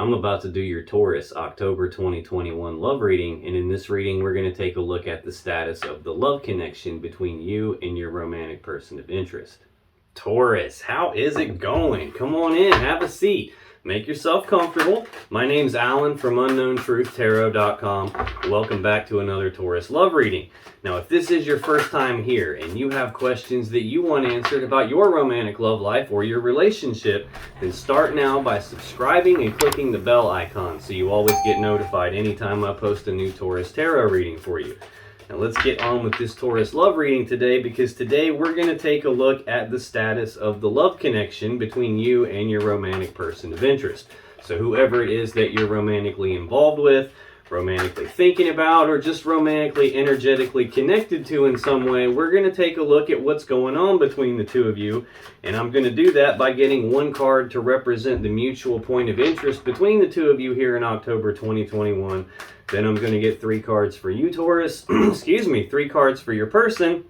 I'm about to do your Taurus October 2021 love reading, and in this reading we're going to take a look at the status of the love connection between you and your romantic person of interest. Taurus, how is it going? Come on in, have a seat. Make yourself comfortable. My name's Alan from UnknownTruthTarot.com. Welcome back to another Taurus love reading. Now, if this is your first time here and you have questions that you want answered about your romantic love life or your relationship, then start now by subscribing and clicking the bell icon so you always get notified anytime I post a new Taurus tarot reading for you. Now let's get on with this Taurus love reading today, because today we're going to take a look at the status of the love connection between you and your romantic person of interest. So whoever it is that you're romantically involved with, romantically thinking about, or just romantically energetically connected to in some way, we're going to take a look at what's going on between the two of you. And I'm going to do that by getting one card to represent the mutual point of interest between the two of you here in October 2021. Then I'm going to get 3 cards for you, Taurus. Excuse me, 3 cards for your person.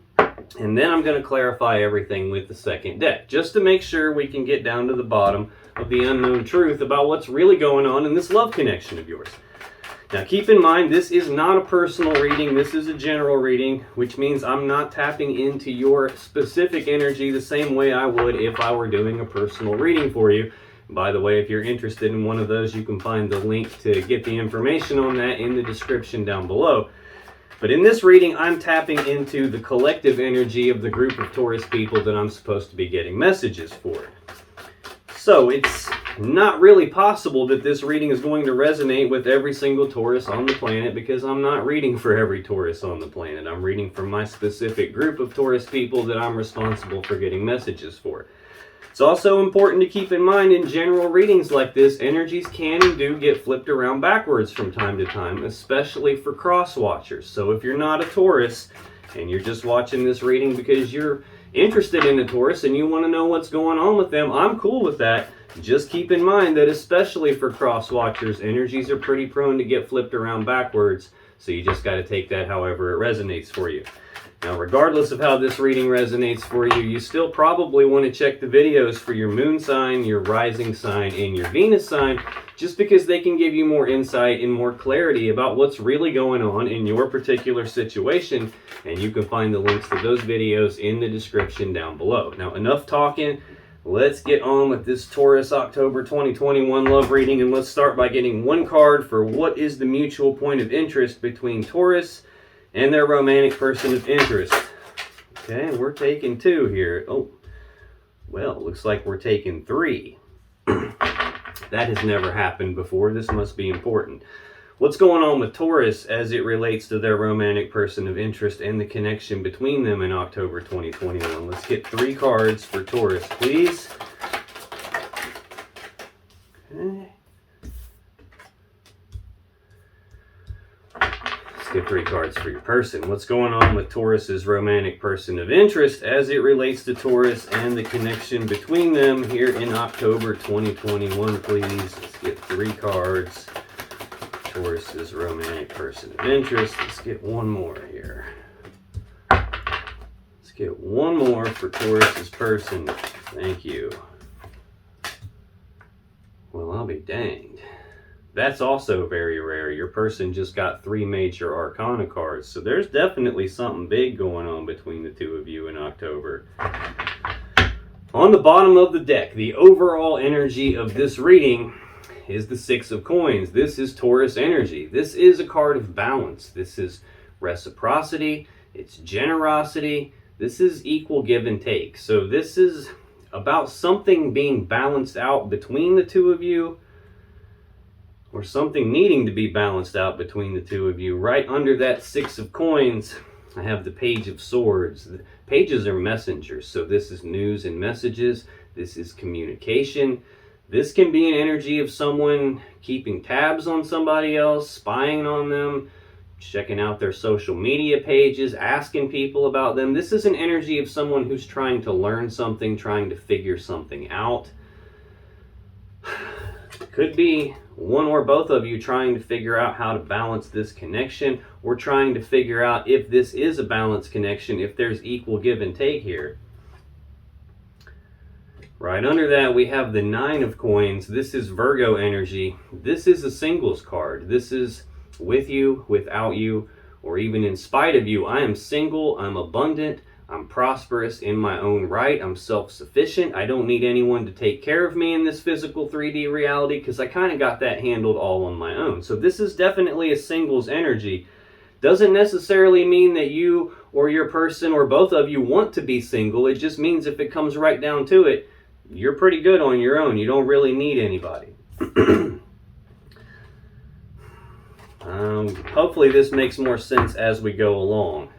And then I'm going to clarify everything with the second deck, just to make sure we can get down to the bottom of the unknown truth about what's really going on in this love connection of yours. Now keep in mind, this is not a personal reading, this is a general reading, which means I'm not tapping into your specific energy the same way I would if I were doing a personal reading for you. By the way, if you're interested in one of those, you can find the link to get the information on that in the description down below. But in this reading, I'm tapping into the collective energy of the group of Taurus people that I'm supposed to be getting messages for. So it's not really possible that this reading is going to resonate with every single Taurus on the planet, because I'm not reading for every Taurus on the planet. I'm reading for my specific group of Taurus people that I'm responsible for getting messages for. It's also important to keep in mind, in general readings like this, energies can and do get flipped around backwards from time to time, especially for cross watchers. So if you're not a Taurus and you're just watching this reading because you're interested in a Taurus and you want to know what's going on with them, I'm cool with that. Just keep in mind that especially for cross watchers, energies are pretty prone to get flipped around backwards. So you just got to take that however it resonates for you. Now, regardless of how this reading resonates for you, you still probably want to check the videos for your moon sign, your rising sign, and your Venus sign, just because they can give you more insight and more clarity about what's really going on in your particular situation. And you can find the links to those videos in the description down below. Now, enough talking. Let's get on with this Taurus October 2021 love reading, and let's start by getting one card for what is the mutual point of interest between Taurus and their romantic person of interest. Okay, we're taking 2 here. Oh, well, looks like we're taking 3. That has never happened before. This must be important. What's going on with Taurus as it relates to their romantic person of interest and the connection between them in October 2021? Let's get 3 cards for Taurus, please. Okay. Get 3 cards for your person. What's going on with Taurus's romantic person of interest as it relates to Taurus and the connection between them here in October 2021, please? Let's get 3 cards. Taurus's romantic person of interest. Let's get one more here. Let's get one more for Taurus's person. Thank you. Well, I'll be danged. That's also very rare. Your person just got 3 major arcana cards. So there's definitely something big going on between the two of you in October. On the bottom of the deck, the overall energy of this reading is the 6 of Coins. This is Taurus energy. This is a card of balance. This is reciprocity. It's generosity. This is equal give and take. So this is about something being balanced out between the two of you, or something needing to be balanced out between the two of you. Right under that 6 of Coins, I have the Page of Swords. The pages are messengers, so this is news and messages. This is communication. This can be an energy of someone keeping tabs on somebody else, spying on them, checking out their social media pages, asking people about them. This is an energy of someone who's trying to learn something, trying to figure something out. It could be one or both of you trying to figure out how to balance this connection, or trying to figure out if this is a balanced connection, if there's equal give and take here. Right under that, we have the Nine of Coins. This is Virgo energy. This is a singles card. This is with you, without you, or even in spite of you. I am single, I'm abundant, I'm prosperous in my own right, I'm self-sufficient. I don't need anyone to take care of me in this physical 3D reality because I kind of got that handled all on my own. So this is definitely a singles energy. Doesn't necessarily mean that you or your person or both of you want to be single. It just means if it comes right down to it, you're pretty good on your own. You don't really need anybody. Hopefully this makes more sense as we go along.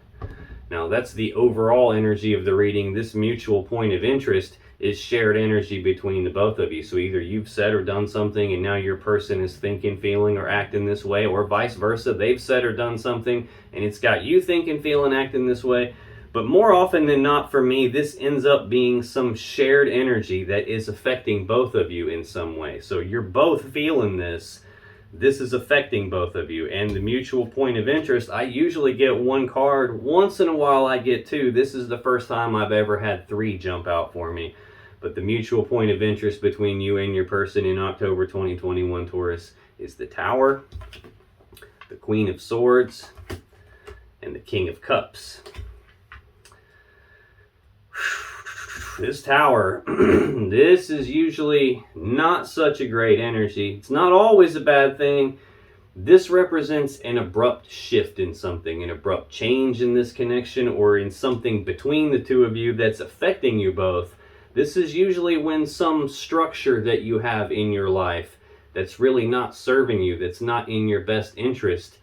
Now that's the overall energy of the reading. This mutual point of interest is shared energy between the both of you. So either you've said or done something and now your person is thinking, feeling, or acting this way, or vice versa. They've said or done something and it's got you thinking, feeling, acting this way. But more often than not for me, this ends up being some shared energy that is affecting both of you in some way. So you're both feeling this. This is affecting both of you. And the mutual point of interest, I usually get one card. Once in a while I get two. This is the first time I've ever had three jump out for me. But the mutual point of interest between you and your person in October 2021, Taurus, is the Tower, the Queen of Swords, and the King of Cups. This Tower, this is usually not such a great energy. It's not always a bad thing. This represents an abrupt shift in something, an abrupt change in this connection or in something between the two of you that's affecting you both. This is usually when some structure that you have in your life that's really not serving you, that's not in your best interest,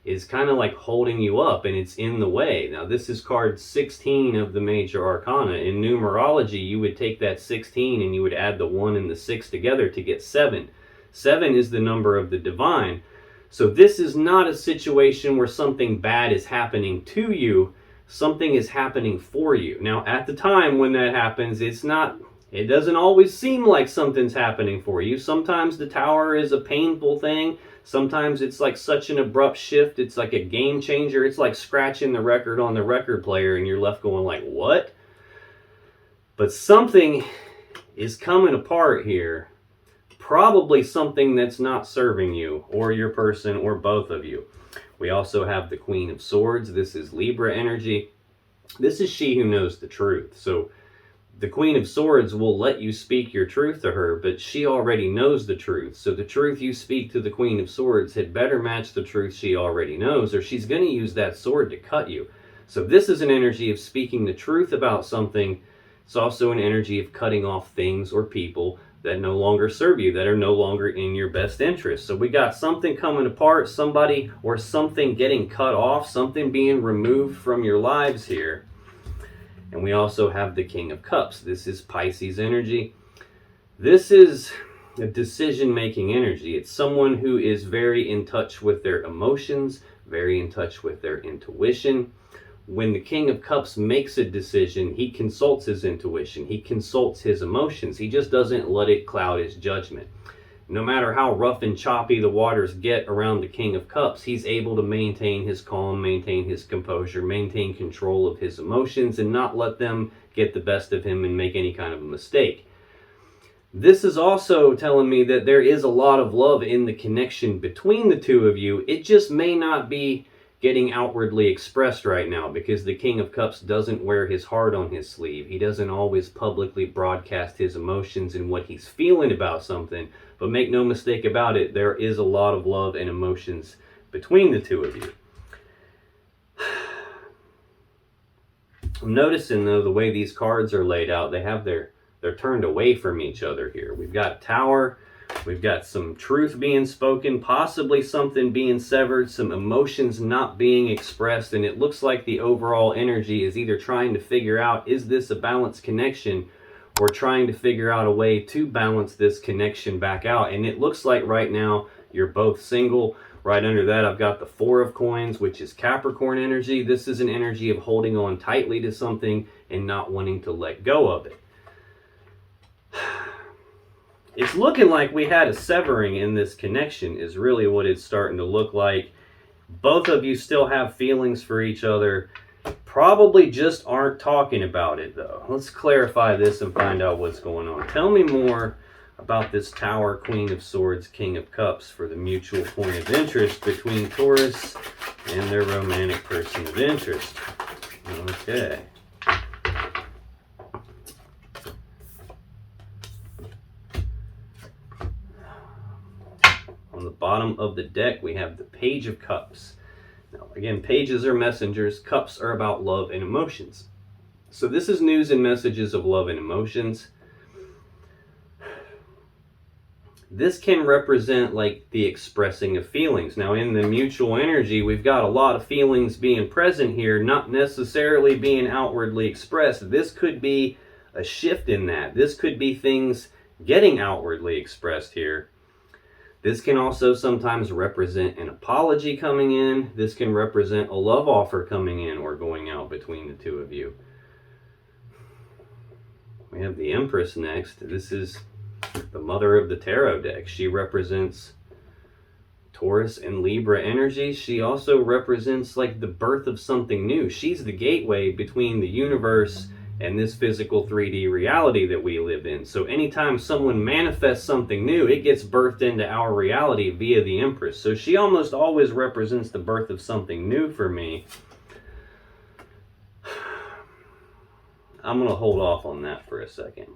is kind of like holding you up and it's in the way. Now this is card 16 of the Major Arcana. In numerology, you would take that 16 and you would add the 1 and the 6 together to get 7. 7 is the number of the divine. So this is not a situation where something bad is happening to you. Something is happening for you. Now at the time when that happens, it doesn't always seem like something's happening for you. Sometimes the Tower is a painful thing. Sometimes it's like such an abrupt shift. It's like a game changer. It's like scratching the record on the record player and you're left going like, what? But something is coming apart here. Probably something that's not serving you or your person or both of you. We also have the Queen of Swords. This is Libra energy. This is she who knows the truth. So the Queen of Swords will let you speak your truth to her, but she already knows the truth. So the truth you speak to the Queen of Swords had better match the truth she already knows, or she's going to use that sword to cut you. So this is an energy of speaking the truth about something. It's also an energy of cutting off things or people that no longer serve you, that are no longer in your best interest. So we got something coming apart, somebody or something getting cut off, something being removed from your lives here. And we also have the King of Cups. This is Pisces energy. This is a decision-making energy. It's someone who is very in touch with their emotions, very in touch with their intuition. When the King of Cups makes a decision, he consults his intuition. He consults his emotions. He just doesn't let it cloud his judgment. No matter how rough and choppy the waters get around the King of Cups, he's able to maintain his calm, maintain his composure, maintain control of his emotions, and not let them get the best of him and make any kind of a mistake. This is also telling me that there is a lot of love in the connection between the two of you. It just may not be getting outwardly expressed right now because the King of Cups doesn't wear his heart on his sleeve. He doesn't always publicly broadcast his emotions and what he's feeling about something. But make no mistake about it, there is a lot of love and emotions between the two of you. I'm noticing though the way these cards are laid out, they're turned away from each other here. We've got Tower, we've got some truth being spoken, possibly something being severed, some emotions not being expressed, and it looks like the overall energy is either trying to figure out, is this a balanced connection, or trying to figure out a way to balance this connection back out. And it looks like right now you're both single. Right under that I've got the Four of Coins, which is Capricorn energy. This is an energy of holding on tightly to something and not wanting to let go of it. It's looking like we had a severing in this connection is really what it's starting to look like. Both of you still have feelings for each other. Probably just aren't talking about it though. Let's clarify this and find out what's going on. Tell me more about this Tower, Queen of Swords, King of Cups for the mutual point of interest between Taurus and their romantic person of interest. Okay. On the bottom of the deck, we have the Page of Cups. Now, again, pages are messengers. Cups are about love and emotions. So this is news and messages of love and emotions. This can represent like the expressing of feelings. Now, in the mutual energy, we've got a lot of feelings being present here, not necessarily being outwardly expressed. This could be a shift in that. This could be things getting outwardly expressed here. This can also sometimes represent an apology coming in. This can represent a love offer coming in or going out between the two of you. We have the Empress next. This is the mother of the tarot deck. She represents Taurus and Libra energy. She also represents like the birth of something new. She's the gateway between the universe and this physical 3D reality that we live in. So anytime someone manifests something new, it gets birthed into our reality via the Empress. So she almost always represents the birth of something new for me. I'm going to hold off on that for a second.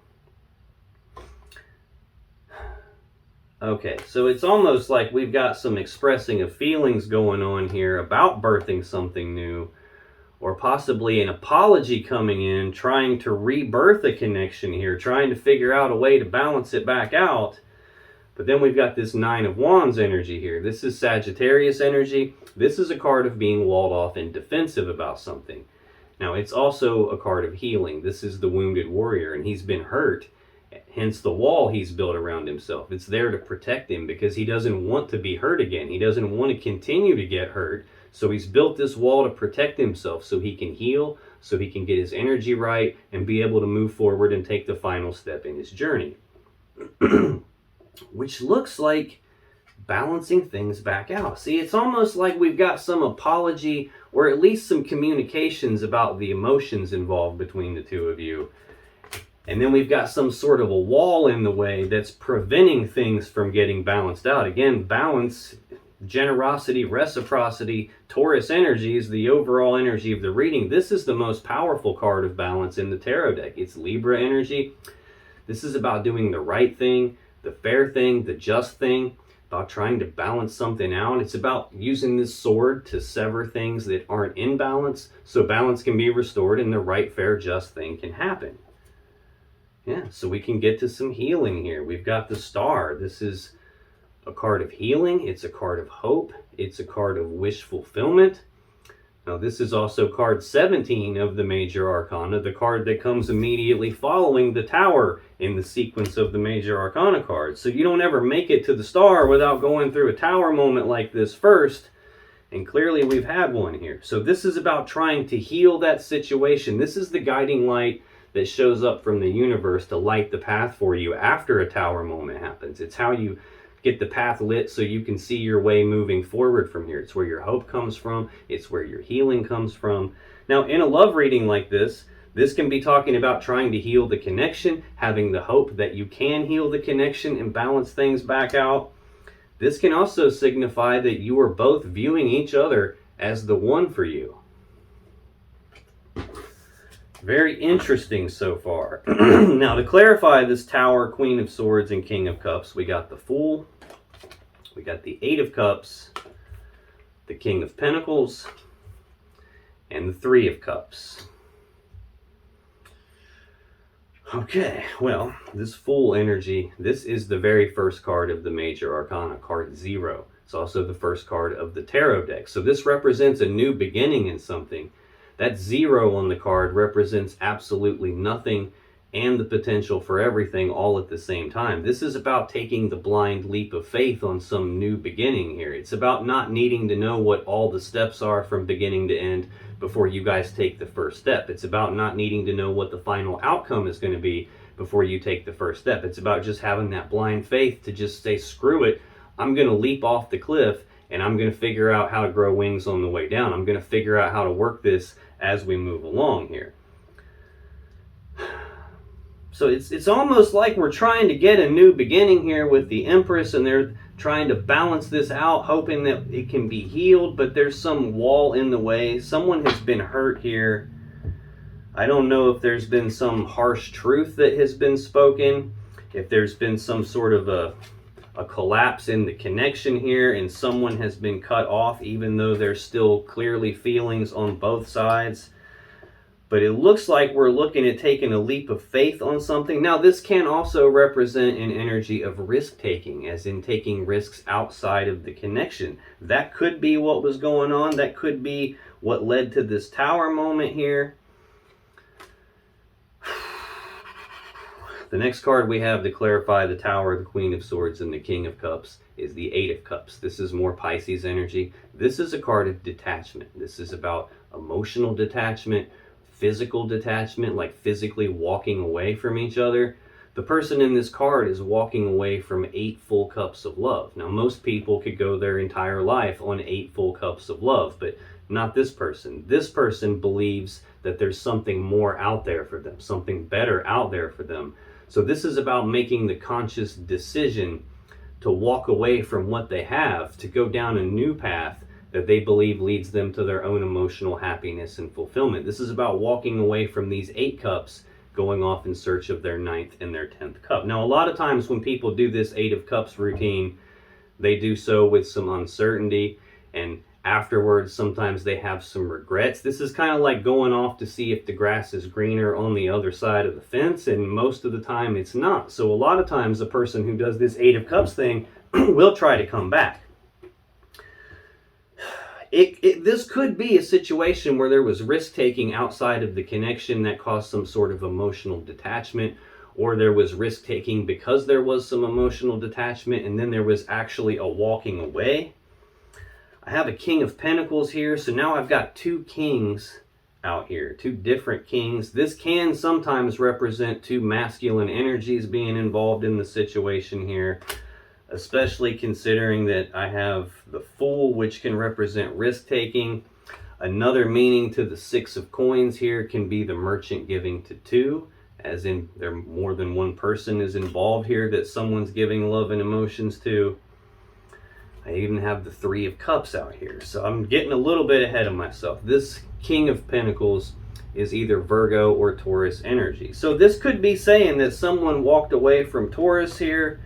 Okay, so it's almost like we've got some expressing of feelings going on here about birthing something new, or possibly an apology coming in, trying to rebirth a connection here, trying to figure out a way to balance it back out. But then we've got this Nine of Wands energy here. This is Sagittarius energy. This is a card of being walled off and defensive about something. Now, it's also a card of healing. This is the wounded warrior, and he's been hurt. Hence the wall he's built around himself. It's there to protect him because he doesn't want to be hurt again. He doesn't want to continue to get hurt. So he's built this wall to protect himself so he can heal, so he can get his energy right and be able to move forward and take the final step in his journey. Which looks like balancing things back out. See, it's almost like we've got some apology or at least some communications about the emotions involved between the two of you. And then we've got some sort of a wall in the way that's preventing things from getting balanced out. Again, balance, generosity, reciprocity, Taurus energy is the overall energy of the reading. This is the most powerful card of balance in the tarot deck. It's Libra energy. This is about doing the right thing, the fair thing, the just thing, about trying to balance something out. It's about using this sword to sever things that aren't in balance so balance can be restored and the right, fair, just thing can happen. Yeah, so we can get to some healing here. We've got the Star. This is a card of healing. It's a card of hope. It's a card of wish fulfillment. Now, this is also card 17 of the Major Arcana, the card that comes immediately following the Tower in the sequence of the Major Arcana cards. So you don't ever make it to the Star without going through a Tower moment like this first. And clearly we've had one here. So this is about trying to heal that situation. This is the guiding light that shows up from the universe to light the path for you after a Tower moment happens. It's how you get the path lit so you can see your way moving forward from here. It's where your hope comes from. It's where your healing comes from. Now, in a love reading like this can be talking about trying to heal the connection, having the hope that you can heal the connection and balance things back out. This can also signify that you are both viewing each other as the one for you. Very interesting so far. Now, to clarify this Tower, Queen of Swords, and King of Cups, we got the Fool, we got the Eight of Cups, the King of Pentacles, and the Three of Cups. Okay, well, this Fool energy, this is the very first card of the Major Arcana, card 0. It's also the first card of the tarot deck. So this represents a new beginning in something. That 0 on the card represents absolutely nothing and the potential for everything all at the same time. This is about taking the blind leap of faith on some new beginning here. It's about not needing to know what all the steps are from beginning to end before you guys take the first step. It's about not needing to know what the final outcome is going to be before you take the first step. It's about just having that blind faith to just say, screw it, I'm going to leap off the cliff and I'm going to figure out how to grow wings on the way down. I'm going to figure out how to work this as we move along here. So it's almost like we're trying to get a new beginning here with the Empress, and they're trying to balance this out, hoping that it can be healed, but there's some wall in the way. Someone has been hurt here. I don't know if there's been some harsh truth that has been spoken, if there's been some sort of a collapse in the connection here and someone has been cut off, even though there's still clearly feelings on both sides. But it looks like we're looking at taking a leap of faith on something. Now, this can also represent an energy of risk-taking, as in taking risks outside of the connection. That could be what was going on. That could be what led to this Tower moment here. The next card we have to clarify the Tower, the Queen of Swords, and the King of Cups is the Eight of Cups. This is more Pisces energy. This is a card of detachment. This is about emotional detachment, physical detachment, like physically walking away from each other. The person in this card is walking away from 8 full cups of love. Now, most people could go their entire life on 8 full cups of love, but not this person. This person believes that there's something more out there for them, something better out there for them. So this is about making the conscious decision to walk away from what they have, to go down a new path that they believe leads them to their own emotional happiness and fulfillment. This is about walking away from these 8 cups, going off in search of their 9th and their 10th cup. Now, a lot of times when people do this 8 of Cups routine, they do so with some uncertainty, and afterwards sometimes they have some regrets. This is kind of like going off to see if the grass is greener on the other side of the fence, and most of the time it's not. So a lot of times the person who does this 8 of Cups thing will try to come back. This could be a situation where there was risk-taking outside of the connection that caused some sort of emotional detachment, or there was risk-taking because there was some emotional detachment, and then there was actually a walking away. I have a King of Pentacles here, so now I've got 2 kings out here, 2 different kings. This can sometimes represent 2 masculine energies being involved in the situation here, especially considering that I have the Fool, which can represent risk-taking. Another meaning to the 6 of Coins here can be the Merchant giving to 2, as in there more than one person is involved here that someone's giving love and emotions to. I even have the 3 of Cups out here, so I'm getting a little bit ahead of myself. This King of Pentacles is either Virgo or Taurus energy. So this could be saying that someone walked away from Taurus here,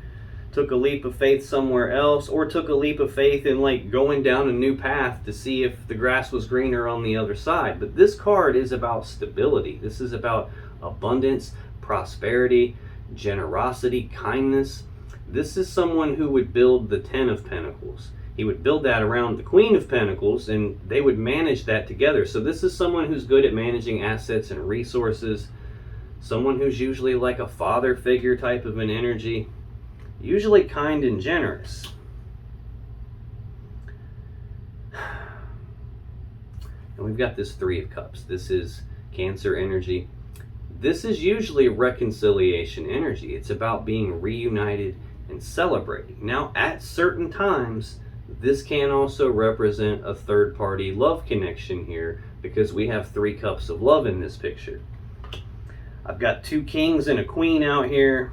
took a leap of faith somewhere else, or took a leap of faith in like going down a new path to see if the grass was greener on the other side. But this card is about stability. This is about abundance, prosperity, generosity, kindness. This is someone who would build the 10 of Pentacles. He would build that around the Queen of Pentacles, and they would manage that together. So this is someone who's good at managing assets and resources, someone who's usually like a father figure type of an energy, usually kind and generous. And we've got this 3 of Cups. This is Cancer energy. This is usually reconciliation energy. It's about being reunited and celebrating. Now, at certain times, this can also represent a third-party love connection here, because we have 3 cups of love in this picture. I've got 2 kings and a queen out here,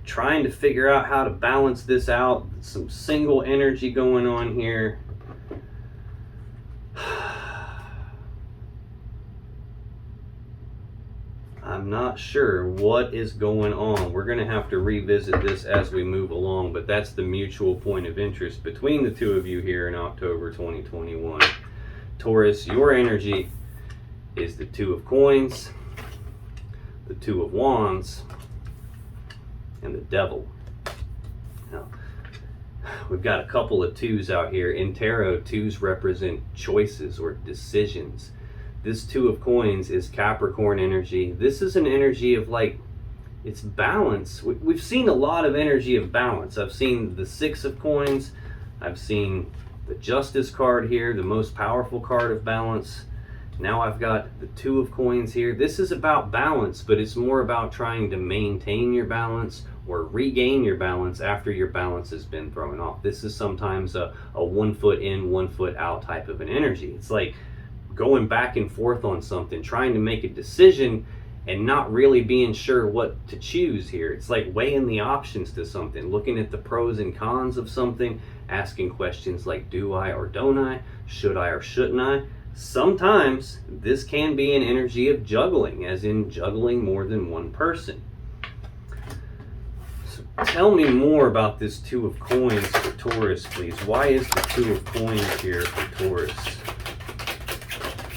trying to figure out how to balance this out. Some single energy going on here. I'm not sure what is going on. We're going to have to revisit this as we move along, but that's the mutual point of interest between the 2 of you here in October 2021. Taurus, your energy is the 2 of Coins, the 2 of Wands, and the Devil. Now, we've got a couple of 2s out here. In tarot, 2s represent choices or decisions. This 2 of Coins is Capricorn energy. This is an energy of like, it's balance. We've seen a lot of energy of balance. I've seen the 6 of Coins. I've seen the Justice card here, the most powerful card of balance. Now I've got the 2 of Coins here. This is about balance, but it's more about trying to maintain your balance or regain your balance after your balance has been thrown off. This is sometimes a 1 foot in, 1 foot out type of an energy. It's like going back and forth on something, trying to make a decision and not really being sure what to choose here. It's like weighing the options to something, looking at the pros and cons of something, asking questions like, do I or don't I? Should I or shouldn't I? Sometimes this can be an energy of juggling, as in juggling more than one person. So tell me more about this Two of Coins for Taurus, please. Why is the Two of Coins here for Taurus?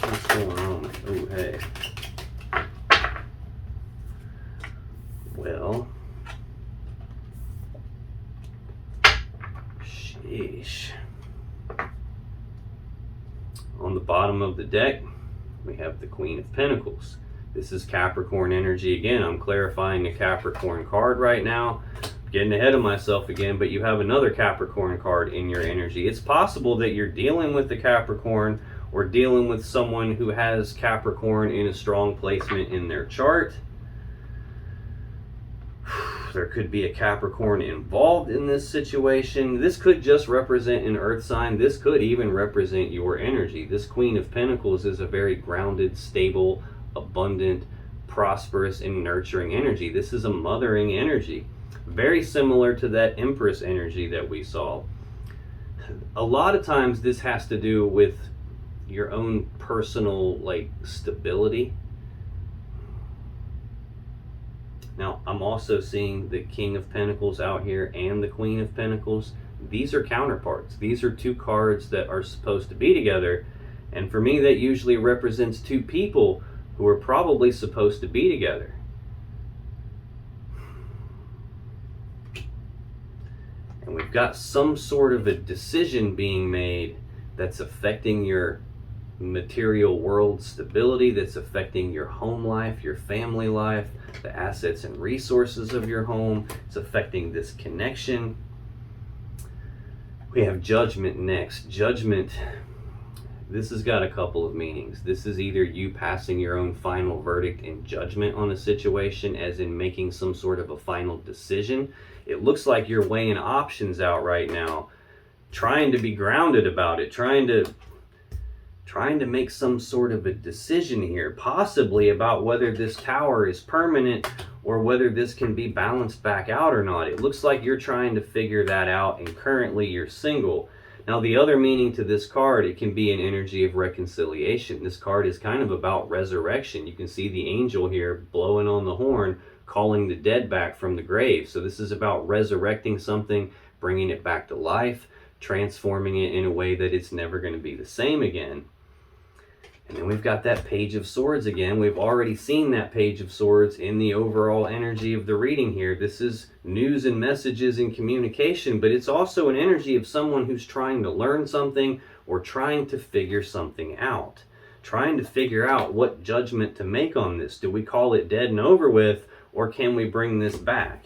What's going on? Oh, hey. Well, sheesh. On the bottom of the deck, we have the Queen of Pentacles. This is Capricorn energy again. I'm clarifying a Capricorn card right now. Getting ahead of myself again, but you have another Capricorn card in your energy. It's possible that you're dealing with the Capricorn or dealing with someone who has Capricorn in a strong placement in their chart. There could be a Capricorn involved in this situation. This could just represent an earth sign. This could even represent your energy. This Queen of Pentacles is a very grounded, stable, abundant, prosperous, and nurturing energy. This is a mothering energy. Very similar to that Empress energy that we saw. A lot of times this has to do with your own personal stability. Now, I'm also seeing the King of Pentacles out here and the Queen of Pentacles. These are counterparts. These are two cards that are supposed to be together. And for me, that usually represents two people who are probably supposed to be together. And we've got some sort of a decision being made that's affecting your material world stability, that's affecting your home life, your family life, the assets and resources of your home. It's affecting this connection. We have Judgment next. Judgment, this has got a couple of meanings. This is either you passing your own final verdict in judgment on a situation, as in making some sort of a final decision. It looks like you're weighing options out right now, trying to be grounded about it, trying to make some sort of a decision here, possibly about whether this tower is permanent or whether this can be balanced back out or not. It looks like you're trying to figure that out, and currently you're single. Now, the other meaning to this card, it can be an energy of reconciliation. This card is kind of about resurrection. You can see the angel here blowing on the horn, calling the dead back from the grave. So this is about resurrecting something, bringing it back to life, transforming it in a way that it's never going to be the same again. And then we've got that Page of Swords again. We've already seen that Page of Swords in the overall energy of the reading here. This is news and messages and communication, but it's also an energy of someone who's trying to learn something or trying to figure something out. Trying to figure out what judgment to make on this. Do we call it dead and over with, or can we bring this back?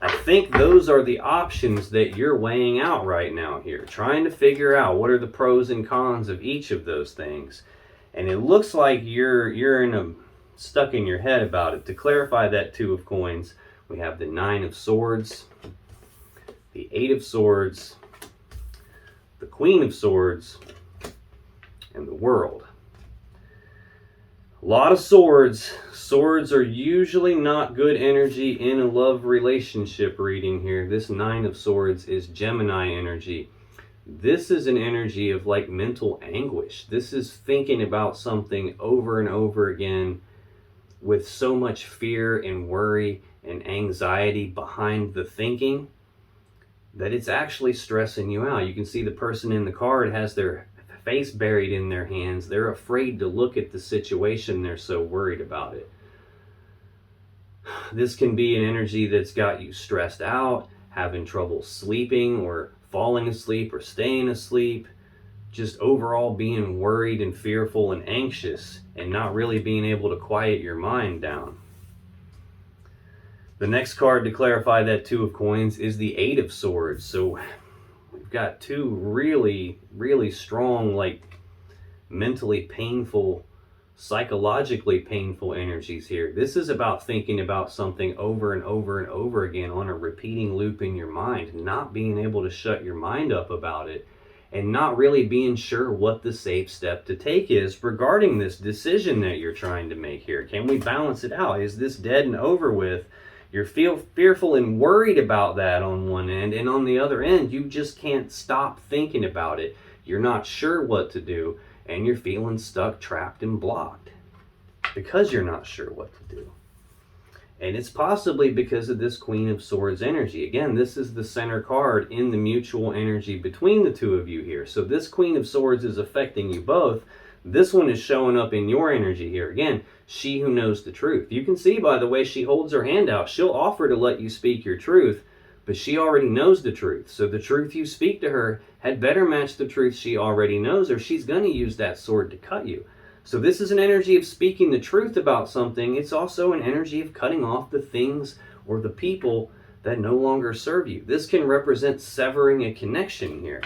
I think those are the options that you're weighing out right now here, trying to figure out what are the pros and cons of each of those things. And it looks like you're stuck in your head about it. To clarify that Two of Coins, we have the Nine of Swords, the Eight of Swords, the Queen of Swords, and the World. A lot of swords. Swords are usually not good energy in a love relationship reading here. This Nine of Swords is Gemini energy. This is an energy of mental anguish. This is thinking about something over and over again with so much fear and worry and anxiety behind the thinking that it's actually stressing you out. You can see the person in the card has their face buried in their hands. They're afraid to look at the situation. They're so worried about it. This can be an energy that's got you stressed out, having trouble sleeping or falling asleep or staying asleep, just overall being worried and fearful and anxious and not really being able to quiet your mind down. The next card to clarify that Two of Coins is the Eight of Swords. So we've got two really, really strong, mentally painful psychologically painful energies here. This is about thinking about something over and over and over again on a repeating loop in your mind, not being able to shut your mind up about it, and not really being sure what the safe step to take is regarding this decision that you're trying to make here. Can we balance it out? Is this dead and over with? You're fearful and worried about that on one end, and on the other end, you just can't stop thinking about it. You're not sure what to do, and you're feeling stuck, trapped, and blocked because you're not sure what to do. And it's possibly because of this Queen of Swords energy. Again, this is the center card in the mutual energy between the two of you here. So this Queen of Swords is affecting you both. This one is showing up in your energy here. Again, she who knows the truth. You can see by the way she holds her hand out, she'll offer to let you speak your truth, but she already knows the truth. So the truth you speak to her had better match the truth she already knows, or she's going to use that sword to cut you. So this is an energy of speaking the truth about something. It's also an energy of cutting off the things or the people that no longer serve you. This can represent severing a connection here.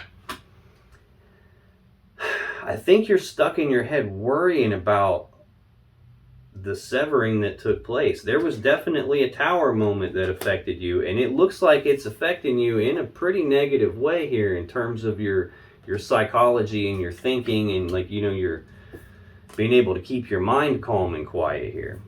I think you're stuck in your head worrying about the severing that took place. There was definitely a tower moment that affected you, and it looks like it's affecting you in a pretty negative way here in terms of your psychology and your thinking, and like, you know, you're being able to keep your mind calm and quiet here.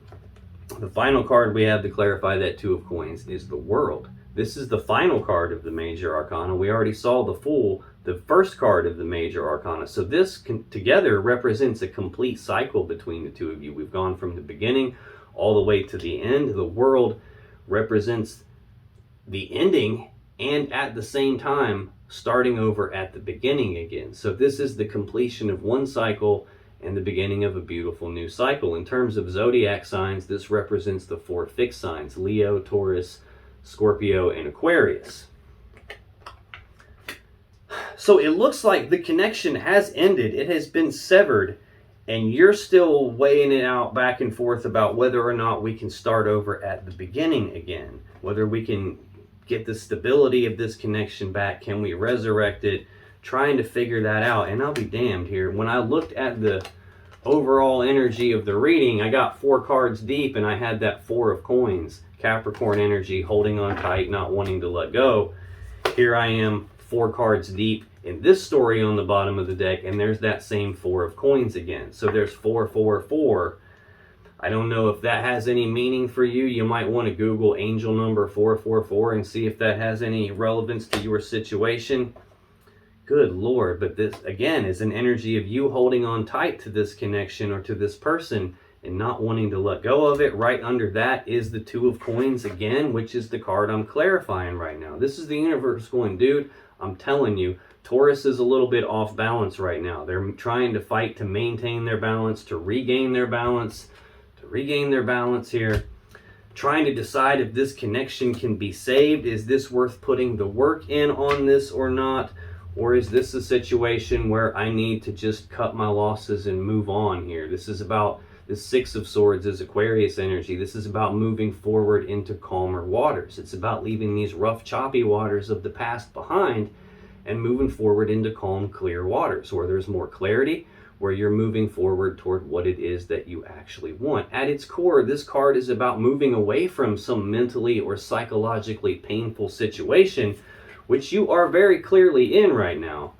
The final card we have to clarify that Two of Coins is the World. This is the final card of the Major Arcana. We already saw the Fool, the first card of the Major Arcana. So this together represents a complete cycle between the two of you. We've gone from the beginning all the way to the end. The World represents the ending and at the same time starting over at the beginning again. So this is the completion of one cycle and the beginning of a beautiful new cycle. In terms of zodiac signs, this represents the four fixed signs: Leo, Taurus, Scorpio, and Aquarius. So it looks like the connection has ended. It has been severed, and you're still weighing it out back and forth about whether or not we can start over at the beginning again, whether we can get the stability of this connection back. Can we resurrect it? Trying to figure that out. And I'll be damned here, when I looked at the overall energy of the reading, I got 4 cards deep and I had that 4 of Coins, Capricorn energy, holding on tight, not wanting to let go. Here I am 4 cards deep in this story on the bottom of the deck, and there's that same 4 of Coins again. So there's 4, 4, 4. I don't know if that has any meaning for you. You might want to Google angel number 444 and see if that has any relevance to your situation. Good Lord, but this again is an energy of you holding on tight to this connection or to this person and not wanting to let go of it. Right under that is the 2 of Coins again, which is the card I'm clarifying right now. This is the universe going, dude, I'm telling you, Taurus is a little bit off balance right now. They're trying to fight to maintain their balance, to regain their balance, here. Trying to decide if this connection can be saved. Is this worth putting the work in on this or not? Or is this a situation where I need to just cut my losses and move on here? This is about, the 6 of Swords is Aquarius energy. This is about moving forward into calmer waters. It's about leaving these rough, choppy waters of the past behind and moving forward into calm, clear waters where there's more clarity, where you're moving forward toward what it is that you actually want. At its core, this card is about moving away from some mentally or psychologically painful situation, which you are very clearly in right now.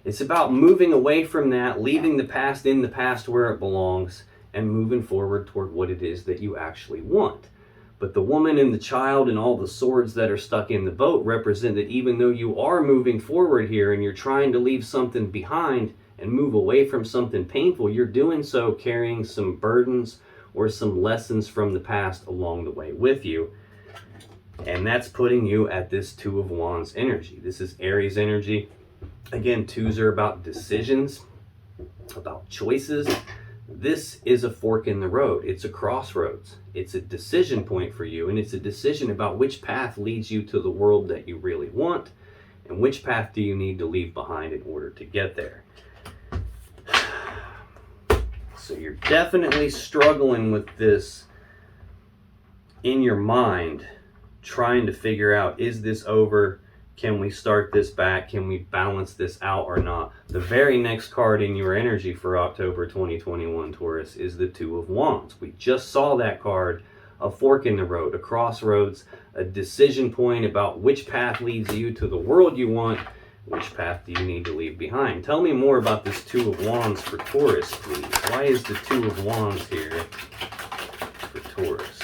It's about moving away from that, leaving the past in the past where it belongs, and moving forward toward what it is that you actually want. But the woman and the child and all the swords that are stuck in the boat represent that even though you are moving forward here and you're trying to leave something behind and move away from something painful, you're doing so carrying some burdens or some lessons from the past along the way with you. And that's putting you at this 2 of Wands energy. This is Aries energy. Again, 2s are about decisions, about choices. This is a fork in the road. It's a crossroads. It's a decision point for you, and it's a decision about which path leads you to the world that you really want, and which path do you need to leave behind in order to get there. So you're definitely struggling with this in your mind, trying to figure out, is this over? Can we start this back? Can we balance this out or not? The very next card in your energy for October 2021, Taurus, is the Two of Wands. We just saw that card, a fork in the road, a crossroads, a decision point about which path leads you to the world you want, which path do you need to leave behind. Tell me more about this Two of Wands for Taurus, please. Why is the Two of Wands here for Taurus?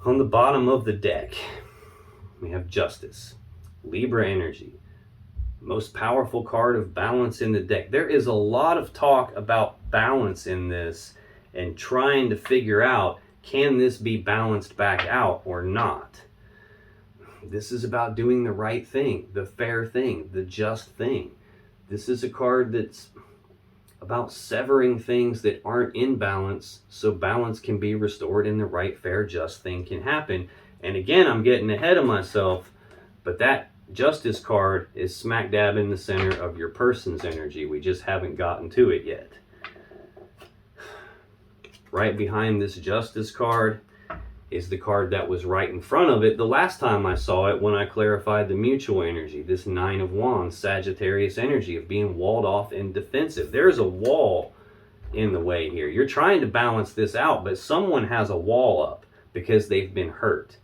On the bottom of the deck, we have Justice, Libra energy, most powerful card of balance in the deck. There is a lot of talk about balance in this and trying to figure out, can this be balanced back out or not? This is about doing the right thing, the fair thing, the just thing. This is a card that's about severing things that aren't in balance so balance can be restored and the right, fair, just thing can happen. And again, I'm getting ahead of myself, but that Justice card is smack dab in the center of your person's energy. We just haven't gotten to it yet. Right behind this Justice card is the card that was right in front of it the last time I saw it when I clarified the mutual energy, this Nine of Wands, Sagittarius energy of being walled off and defensive. There's a wall in the way here. You're trying to balance this out, but someone has a wall up because they've been hurt.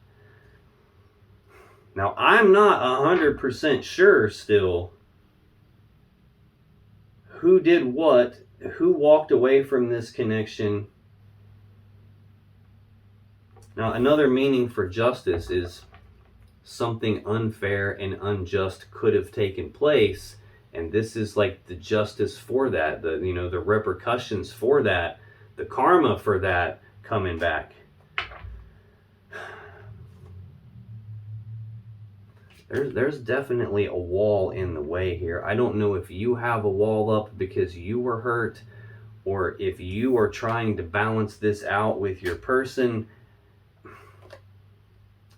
Now, I'm not 100% sure still who did what, who walked away from this connection. Now, another meaning for justice is something unfair and unjust could have taken place, and this is like the justice for that, the repercussions for that, the karma for that coming back. There's definitely a wall in the way here. I don't know if you have a wall up because you were hurt, or if you are trying to balance this out with your person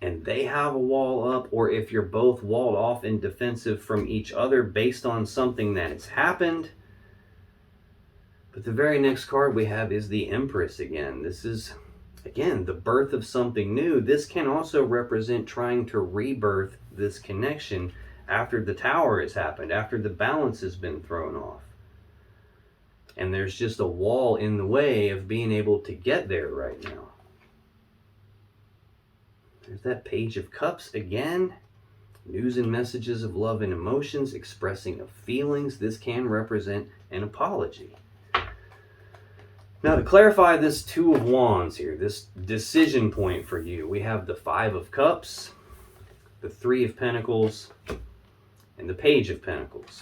and they have a wall up, or if you're both walled off and defensive from each other based on something that has happened. But the very next card we have is the Empress again. This is, again, the birth of something new. This can also represent trying to rebirth this connection after the Tower has happened, after the balance has been thrown off. And there's just a wall in the way of being able to get there right now. There's that Page of Cups again. News and messages of love and emotions, expressing of feelings. This can represent an apology. Now, to clarify this Two of Wands here, this decision point for you, we have the Five of Cups, the Three of Pentacles, and the Page of Pentacles.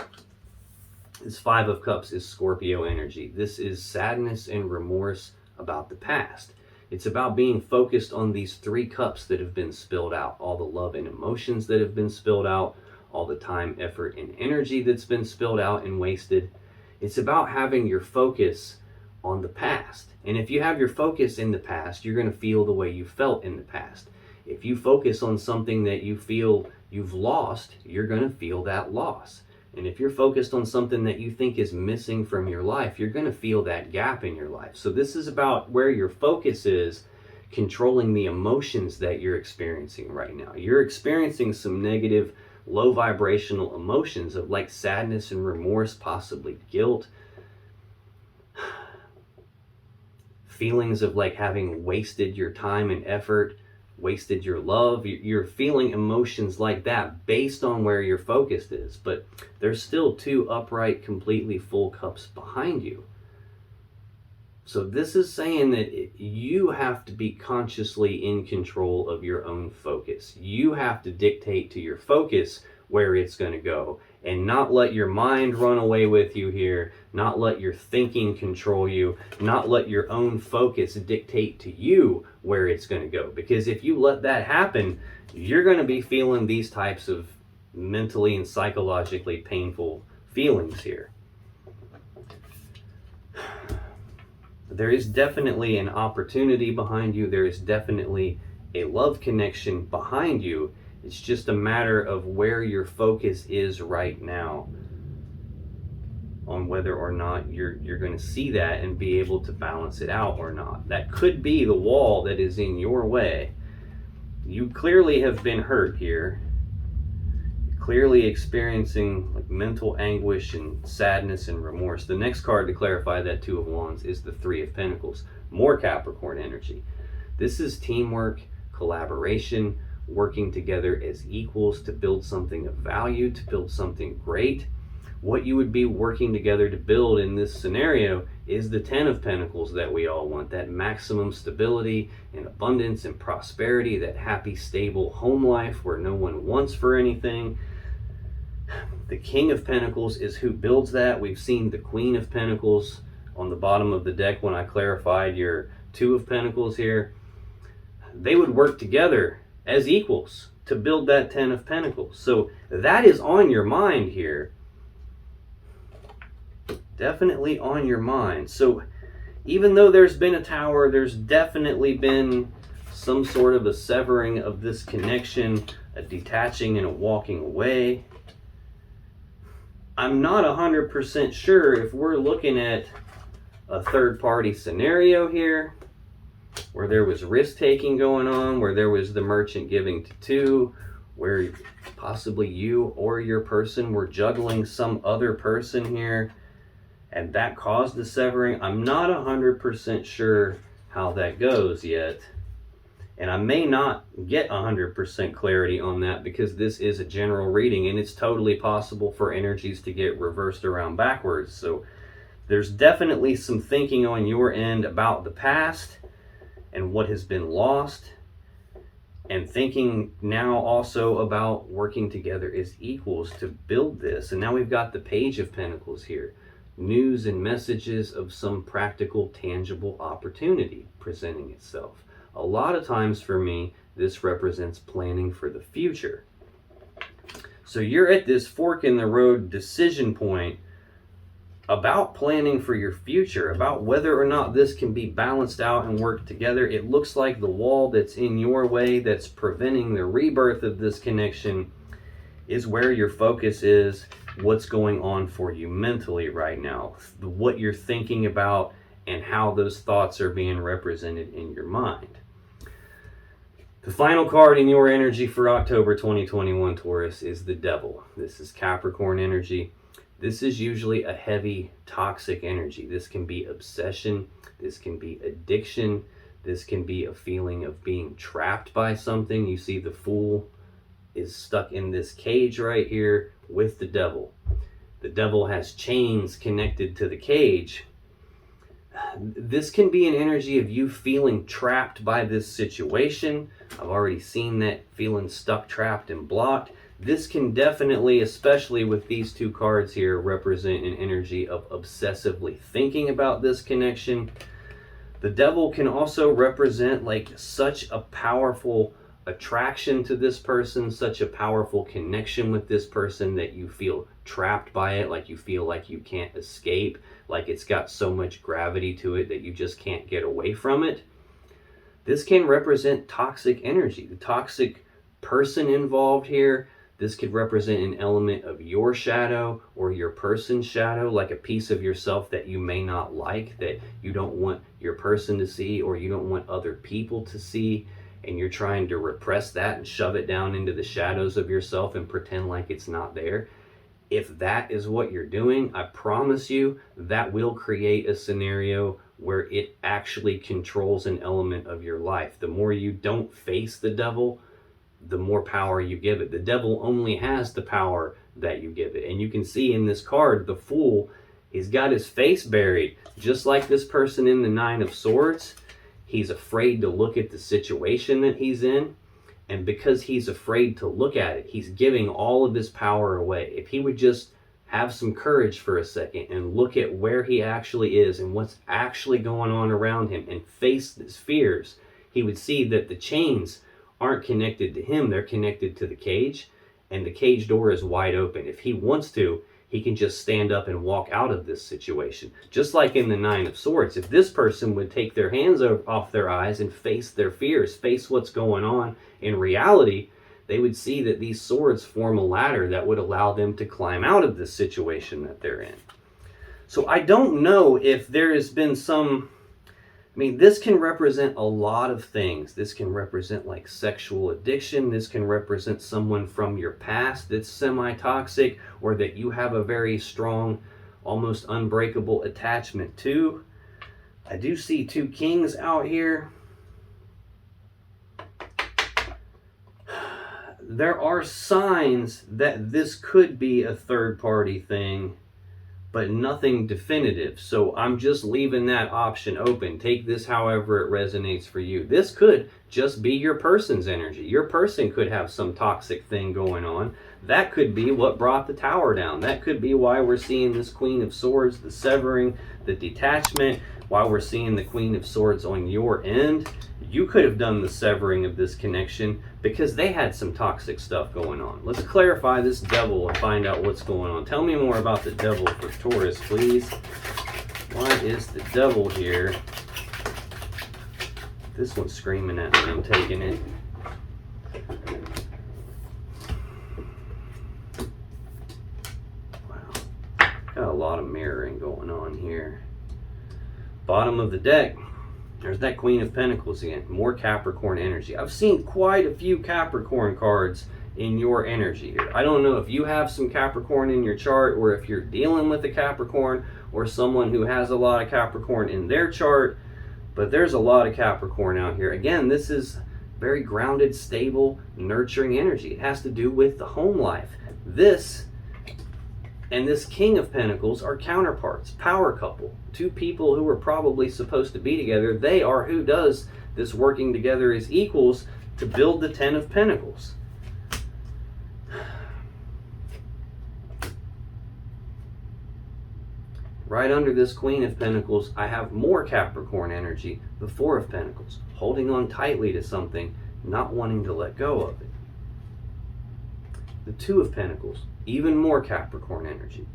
This Five of Cups is Scorpio energy. This is sadness and remorse about the past. It's about being focused on these three cups that have been spilled out. All the love and emotions that have been spilled out. All the time, effort, and energy that's been spilled out and wasted. It's about having your focus on the past. And if you have your focus in the past, you're going to feel the way you felt in the past. If you focus on something that you feel you've lost, you're going to feel that loss. And if you're focused on something that you think is missing from your life, you're going to feel that gap in your life. So this is about where your focus is, controlling the emotions that you're experiencing right now. You're experiencing some negative, low vibrational emotions of like sadness and remorse, possibly guilt. Feelings of like having wasted your time and effort, wasted your love. You're feeling emotions like that based on where your focus is. But there's still two upright, completely full cups behind you. So this is saying that you have to be consciously in control of your own focus. You have to dictate to your focus where it's going to go, and not let your mind run away with you here, not let your thinking control you, not let your own focus dictate to you where it's going to go. Because if you let that happen, you're going to be feeling these types of mentally and psychologically painful feelings here. There is definitely an opportunity behind you. There is definitely a love connection behind you. It's just a matter of where your focus is right now. on whether or not you're going to see that and be able to balance it out or not. That could be the wall that is in your way. You clearly have been hurt here, clearly experiencing like mental anguish and sadness and remorse. The next card to clarify that Two of Wands is the Three of Pentacles. More Capricorn energy. This is teamwork, collaboration, working together as equals to build something of value, to build something great. What you would be working together to build in this scenario is the Ten of Pentacles that we all want, that maximum stability and abundance and prosperity, that happy, stable home life where no one wants for anything. The King of Pentacles is who builds that. We've seen the Queen of Pentacles on the bottom of the deck when I clarified your Two of Pentacles here. They would work together as equals to build that Ten of Pentacles. So that is on your mind here. Definitely on your mind. So even though there's been a tower, there's definitely been some sort of a severing of this connection, a detaching and a walking away. I'm not 100% sure if we're looking at a third-party scenario here, where there was risk-taking going on, where there was the merchant giving to two, where possibly you or your person were juggling some other person here, and that caused the severing. I'm not 100% sure how that goes yet. And I may not get 100% clarity on that because this is a general reading and it's totally possible for energies to get reversed around backwards. So there's definitely some thinking on your end about the past and what has been lost, and thinking now also about working together as equals to build this. And now we've got the Page of Pentacles here. News and messages of some practical, tangible opportunity presenting itself. A lot of times for me, this represents planning for the future. So you're at this fork in the road decision point about planning for your future, about whether or not this can be balanced out and work together. It looks like the wall that's in your way, that's preventing the rebirth of this connection, is where your focus is, what's going on for you mentally right now, what you're thinking about, and how those thoughts are being represented in your mind. The final card in your energy for October 2021, Taurus, is the Devil. This is Capricorn energy. This is usually a heavy, toxic energy. This can be obsession. This can be addiction. This can be a feeling of being trapped by something. You see the Fool is stuck in this cage right here with the Devil. The Devil has chains connected to the cage. This can be an energy of you feeling trapped by this situation. I've already seen that, feeling stuck, trapped, and blocked. This can definitely, especially with these two cards here, represent an energy of obsessively thinking about this connection. The Devil can also represent like such a powerful attraction to this person, such a powerful connection with this person that you feel trapped by it, like you feel like you can't escape, like it's got so much gravity to it that you just can't get away from it. This can represent toxic energy, the toxic person involved here. This could represent an element of your shadow or your person's shadow, like a piece of yourself that you may not like, that you don't want your person to see or you don't want other people to see, and you're trying to repress that and shove it down into the shadows of yourself and pretend like it's not there. If that is what you're doing, I promise you that will create a scenario where it actually controls an element of your life. The more you don't face the Devil, the more power you give it. The Devil only has the power that you give it. And you can see in this card, the Fool, he's got his face buried. Just like this person in the Nine of Swords, he's afraid to look at the situation that he's in. And because he's afraid to look at it, he's giving all of his power away. If he would just have some courage for a second and look at where he actually is and what's actually going on around him and face his fears, he would see that the chains aren't connected to him, they're connected to the cage, and the cage door is wide open. If he wants to, he can just stand up and walk out of this situation. Just like in the Nine of Swords, if this person would take their hands off their eyes and face their fears, face what's going on in reality, they would see that these swords form a ladder that would allow them to climb out of this situation that they're in. So I don't know if there has been some, I mean, this can represent a lot of things. This can represent like sexual addiction. This can represent someone from your past that's semi-toxic, or that you have a very strong, almost unbreakable attachment to. I do see 2 kings out here. There are signs that this could be a third-party thing, but nothing definitive. So I'm just leaving that option open. Take this however it resonates for you. This could just be your person's energy. Your person could have some toxic thing going on. That could be what brought the tower down. That could be why we're seeing this Queen of Swords, the severing, the detachment, why we're seeing the Queen of Swords on your end. You could have done the severing of this connection because they had some toxic stuff going on. Let's clarify this devil and find out what's going on. Tell me more about the devil for Taurus, please. Why is the devil here? This one's screaming at me. I'm taking it. Wow. Got a lot of mirroring going on here. Bottom of the deck. There's that Queen of Pentacles again. More Capricorn energy. I've seen quite a few Capricorn cards in your energy here. I don't know if you have some Capricorn in your chart, or if you're dealing with a Capricorn, or someone who has a lot of Capricorn in their chart, but there's a lot of Capricorn out here. Again, this is very grounded, stable, nurturing energy. It has to do with the home life. This and this King of Pentacles are counterparts, power couple. 2 people who are probably supposed to be together. They are who does this working together as equals to build the 10 of Pentacles. Right under this Queen of Pentacles, I have more Capricorn energy, the 4 of Pentacles, holding on tightly to something, not wanting to let go of it. The 2 of Pentacles, even more Capricorn energy,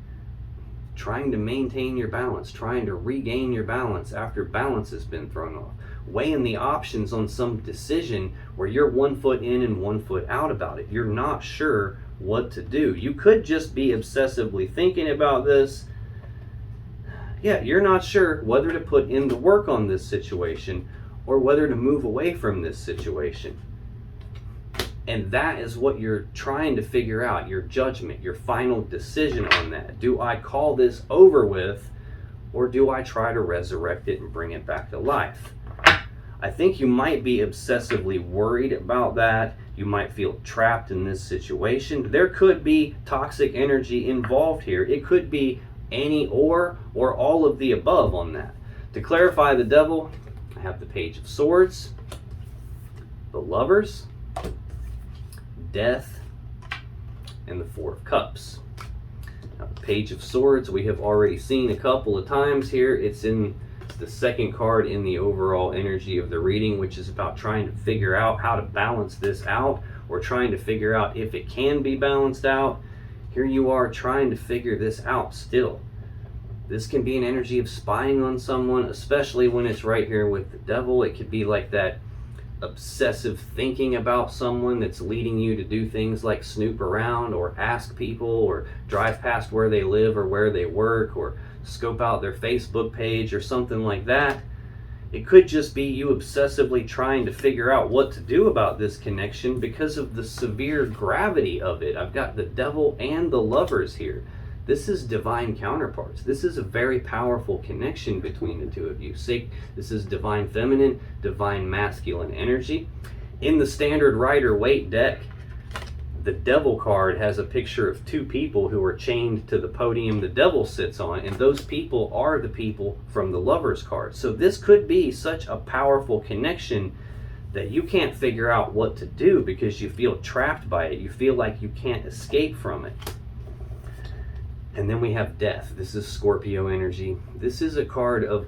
trying to maintain your balance, trying to regain your balance after balance has been thrown off, weighing the options on some decision where you're 1 foot in and 1 foot out about it. You're not sure what to do. You could just be obsessively thinking about this. Yeah, you're not sure whether to put in the work on this situation or whether to move away from this situation. And that is what you're trying to figure out, your judgment, your final decision on that. Do I call this over with, or do I try to resurrect it and bring it back to life? I think you might be obsessively worried about that. You might feel trapped in this situation. There could be toxic energy involved here. It could be any or all of the above on that. To clarify the devil, I have the Page of Swords, the Lovers, Death, and the 4 of Cups. Now, the Page of Swords we have already seen a couple of times here. It's the 2nd card in the overall energy of the reading, which is about trying to figure out how to balance this out, or trying to figure out if it can be balanced out. Here you are trying to figure this out still. This can be an energy of spying on someone, especially when it's right here with the devil. It could be like that obsessive thinking about someone that's leading you to do things like snoop around, or ask people, or drive past where they live or where they work, or scope out their Facebook page or something like that. It could just be you obsessively trying to figure out what to do about this connection because of the severe gravity of it. I've got the devil and the Lovers here. This is divine counterparts. This is a very powerful connection between the 2 of you. This is divine feminine, divine masculine energy. In the standard Rider-Waite deck, the devil card has a picture of 2 people who are chained to the podium the devil sits on, and those people are the people from the Lovers card. So this could be such a powerful connection that you can't figure out what to do because you feel trapped by it. You feel like you can't escape from it. And then we have Death. This is Scorpio energy. This is a card of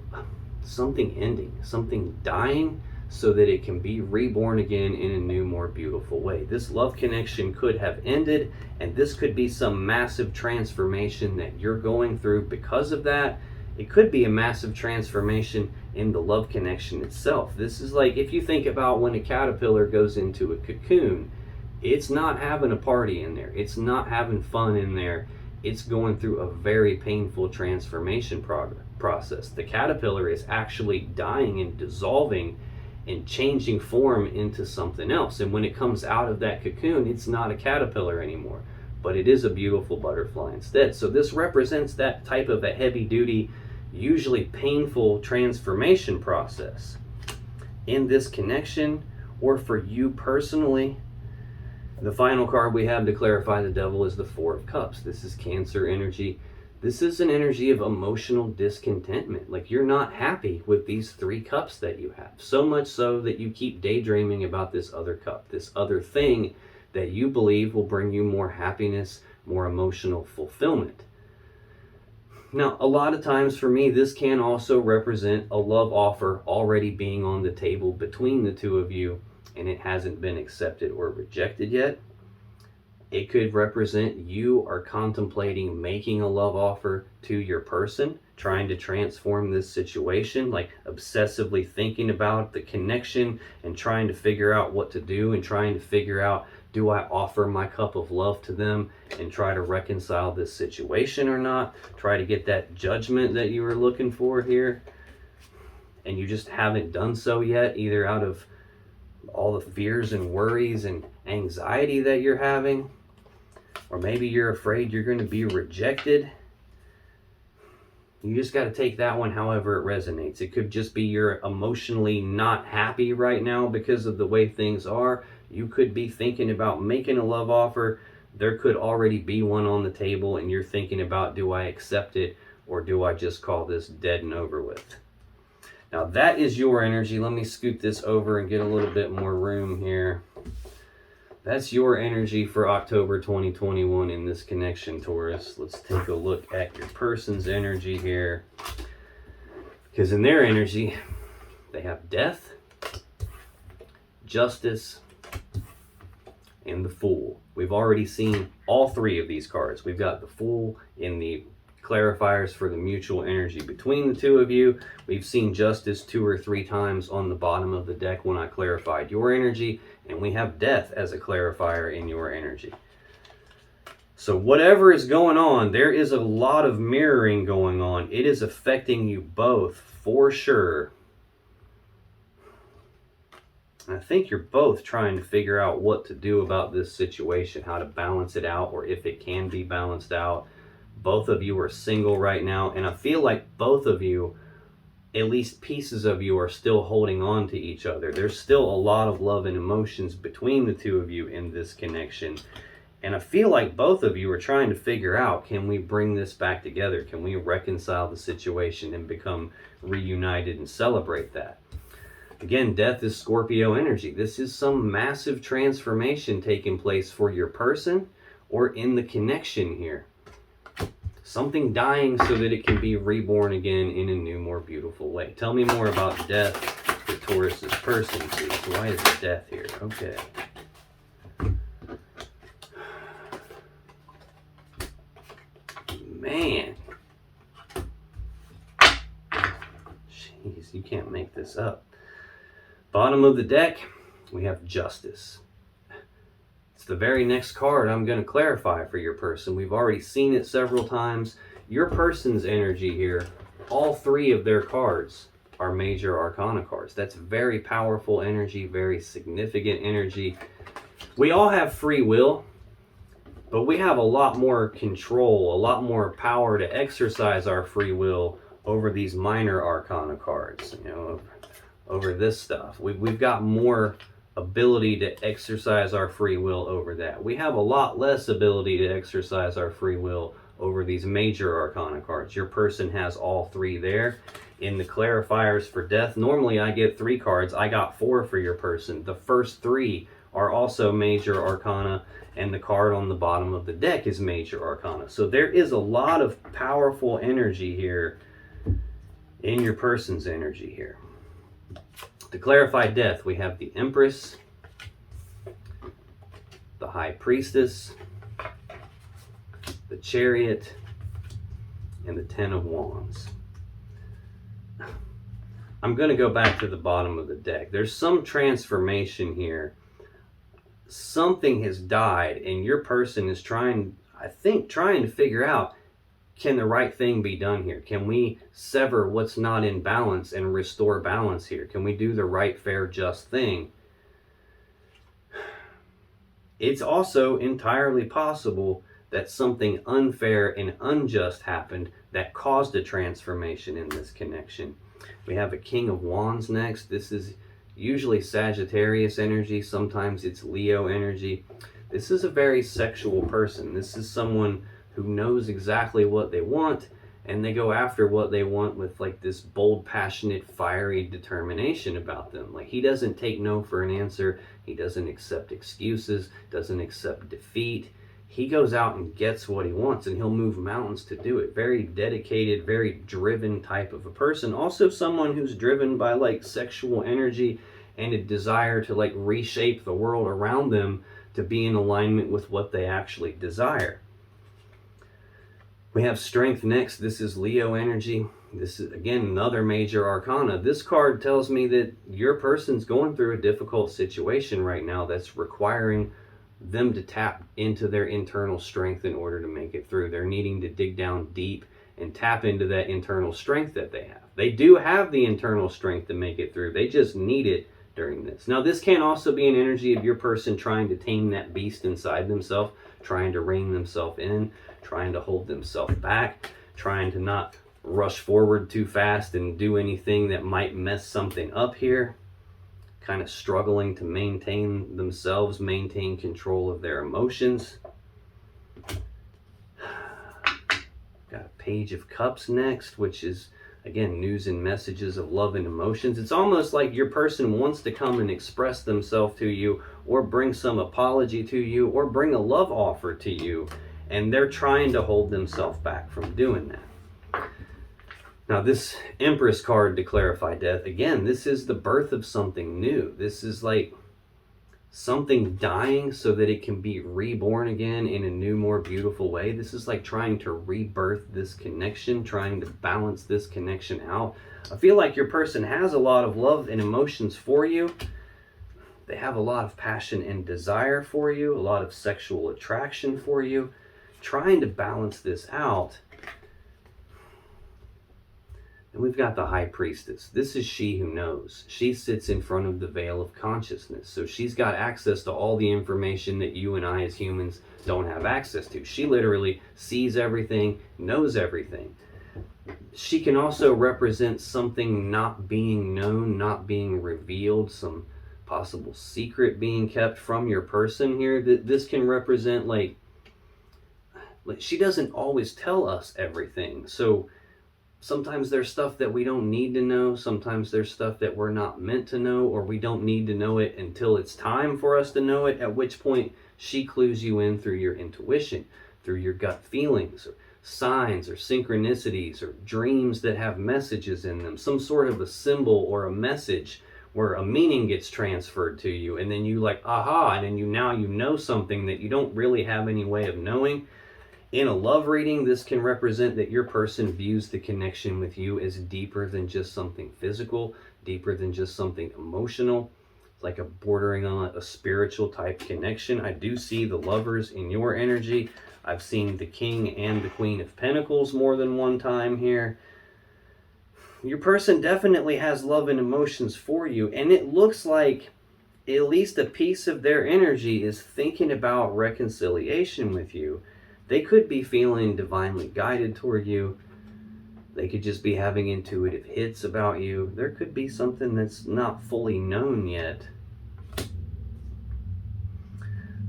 something ending, something dying, so that it can be reborn again in a new, more beautiful way. This love connection could have ended, and this could be some massive transformation that you're going through because of that. It could be a massive transformation in the love connection itself. This is like, if you think about when a caterpillar goes into a cocoon, it's not having a party in there. It's not having fun in there. it's going through a very painful transformation process. The caterpillar is actually dying and dissolving and changing form into something else. And when it comes out of that cocoon, it's not a caterpillar anymore, but it is a beautiful butterfly instead. So this represents that type of a heavy duty, usually painful transformation process. In this connection, or for you personally, the final card we have to clarify the devil is the Four of Cups. This is Cancer energy. This is an energy of emotional discontentment. Like, you're not happy with these 3 cups that you have. So much so that you keep daydreaming about this other cup, this other thing that you believe will bring you more happiness, more emotional fulfillment. Now, a lot of times for me, this can also represent a love offer already being on the table between the two of you, and it hasn't been accepted or rejected yet. It could represent you are contemplating making a love offer to your person, trying to transform this situation, like obsessively thinking about the connection and trying to figure out what to do and trying to figure out, do I offer my cup of love to them and try to reconcile this situation or not? Try to get that judgment that you were looking for here, and you just haven't done so yet, either out of all the fears and worries and anxiety that you're having, or maybe you're afraid you're going to be rejected. You just got to take that one however it resonates. It could just be you're emotionally not happy right now because of the way things are. You could be thinking about making a love offer. There could already be one on the table, and you're thinking about, do I accept it or do I just call this dead and over with? Now that is your energy. Let me scoot this over and get a little bit more room here. That's your energy for October 2021 in this connection, Taurus. Let's take a look at your person's energy here. Because in their energy, they have death, justice, and the Fool. We've already seen all 3 of these cards. We've got the Fool in the clarifiers for the mutual energy between the two of you. We've seen justice 2 or 3 times on the bottom of the deck when I clarified your energy, and we have death as a clarifier in your energy. So whatever is going on, there is a lot of mirroring going on. It is affecting you both for sure. I think you're both trying to figure out what to do about this situation, how to balance it out, or if it can be balanced out. Both of you are single right now, and I feel like both of you, at least pieces of you, are still holding on to each other. There's still a lot of love and emotions between the two of you in this connection. And I feel like both of you are trying to figure out, can we bring this back together? Can we reconcile the situation and become reunited and celebrate that? Again, death is Scorpio energy. This is some massive transformation taking place for your person or in the connection here. Something dying so that it can be reborn again in a new, more beautiful way. Tell me more about death for Taurus's person, please. Why is there death here? Okay. Man. Jeez, you can't make this up. Bottom of the deck, we have justice. It's the very next card I'm going to clarify for your person. We've already seen it several times. Your person's energy here, all 3 of their cards are major arcana cards. That's very powerful energy, very significant energy. We all have free will, but we have a lot more control, a lot more power to exercise our free will over these minor arcana cards, you know, over this stuff. We've got more ability to exercise our free will over that. We have a lot less ability to exercise our free will over these major arcana cards. Your person has all 3 there. In the clarifiers for death, normally I get 3 cards. I got 4 for your person. The first 3 are also major arcana, and the card on the bottom of the deck is major arcana. So there is a lot of powerful energy here in your person's energy here. To clarify death, we have the Empress, the High Priestess, the Chariot, and the 10 of Wands. I'm going to go back to the bottom of the deck. There's some transformation here. Something has died, and your person is trying, I think, trying to figure out, can the right thing be done here? Can we sever what's not in balance and restore balance here? Can we do the right, fair, just thing? It's also entirely possible that something unfair and unjust happened that caused a transformation in this connection. We have a King of Wands next. This is usually Sagittarius energy. Sometimes it's Leo energy. This is a very sexual person. This is someone who knows exactly what they want, and they go after what they want with like this bold, passionate, fiery determination about them. Like, he doesn't take no for an answer. He doesn't accept excuses, doesn't accept defeat. He goes out and gets what he wants, and he'll move mountains to do it. Very dedicated, very driven type of a person. Also someone who's driven by like sexual energy and a desire to like reshape the world around them to be in alignment with what they actually desire. We have Strength next. This is Leo energy. This is, again, another major arcana. This card tells me that your person's going through a difficult situation right now that's requiring them to tap into their internal strength in order to make it through. They're needing to dig down deep and tap into that internal strength that they have. They do have the internal strength to make it through. They just need it during this. Now, this can also be an energy of your person trying to tame that beast inside themselves, trying to rein themselves in, trying to hold themselves back, trying to not rush forward too fast and do anything that might mess something up here, kind of struggling to maintain themselves, maintain control of their emotions. Got a Page of Cups next, which is, again, news and messages of love and emotions. It's almost like your person wants to come and express themselves to you, or bring some apology to you, or bring a love offer to you, and they're trying to hold themselves back from doing that. Now, this Empress card to clarify death, again, this is the birth of something new. This is like something dying so that it can be reborn again in a new, more beautiful way. This is like trying to rebirth this connection, trying to balance this connection out. I feel like your person has a lot of love and emotions for you. They have a lot of passion and desire for you, a lot of sexual attraction for you, trying to balance this out. And we've got the High Priestess. This is she who knows. She sits in front of the veil of consciousness. So she's got access to all the information that you and I as humans don't have access to. She literally sees everything, knows everything. She can also represent something not being known, not being revealed, some possible secret being kept from your person here. This can represent like she doesn't always tell us everything. So sometimes there's stuff that we don't need to know. Sometimes there's stuff that we're not meant to know, or we don't need to know it until it's time for us to know it, at which point she clues you in through your intuition, through your gut feelings, or signs, or synchronicities, or dreams that have messages in them, some sort of a symbol or a message where a meaning gets transferred to you, and then you like, aha, and then you know something that you don't really have any way of knowing. In a love reading, this can represent that your person views the connection with you as deeper than just something physical, deeper than just something emotional. It's like a bordering on a spiritual type connection. I do see the Lovers in your energy. I've seen the King and the Queen of Pentacles more than one time here. Your person definitely has love and emotions for you, and it looks like at least a piece of their energy is thinking about reconciliation with you. They could be feeling divinely guided toward you. They could just be having intuitive hits about you. There could be something that's not fully known yet.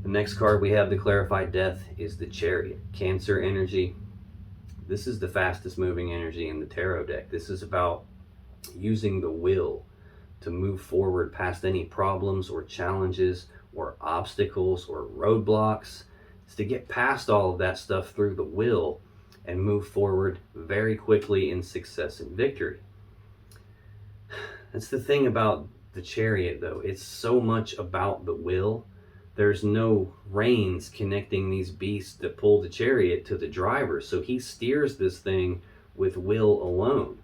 The next card we have to clarify death is the Chariot, Cancer energy. This is the fastest moving energy in the tarot deck. This is about using the will to move forward past any problems or challenges or obstacles or roadblocks. It's to get past all of that stuff through the will and move forward very quickly in success and victory. That's the thing about the Chariot, though. It's so much about the will. There's no reins connecting these beasts that pull the chariot to the driver. So he steers this thing with will alone.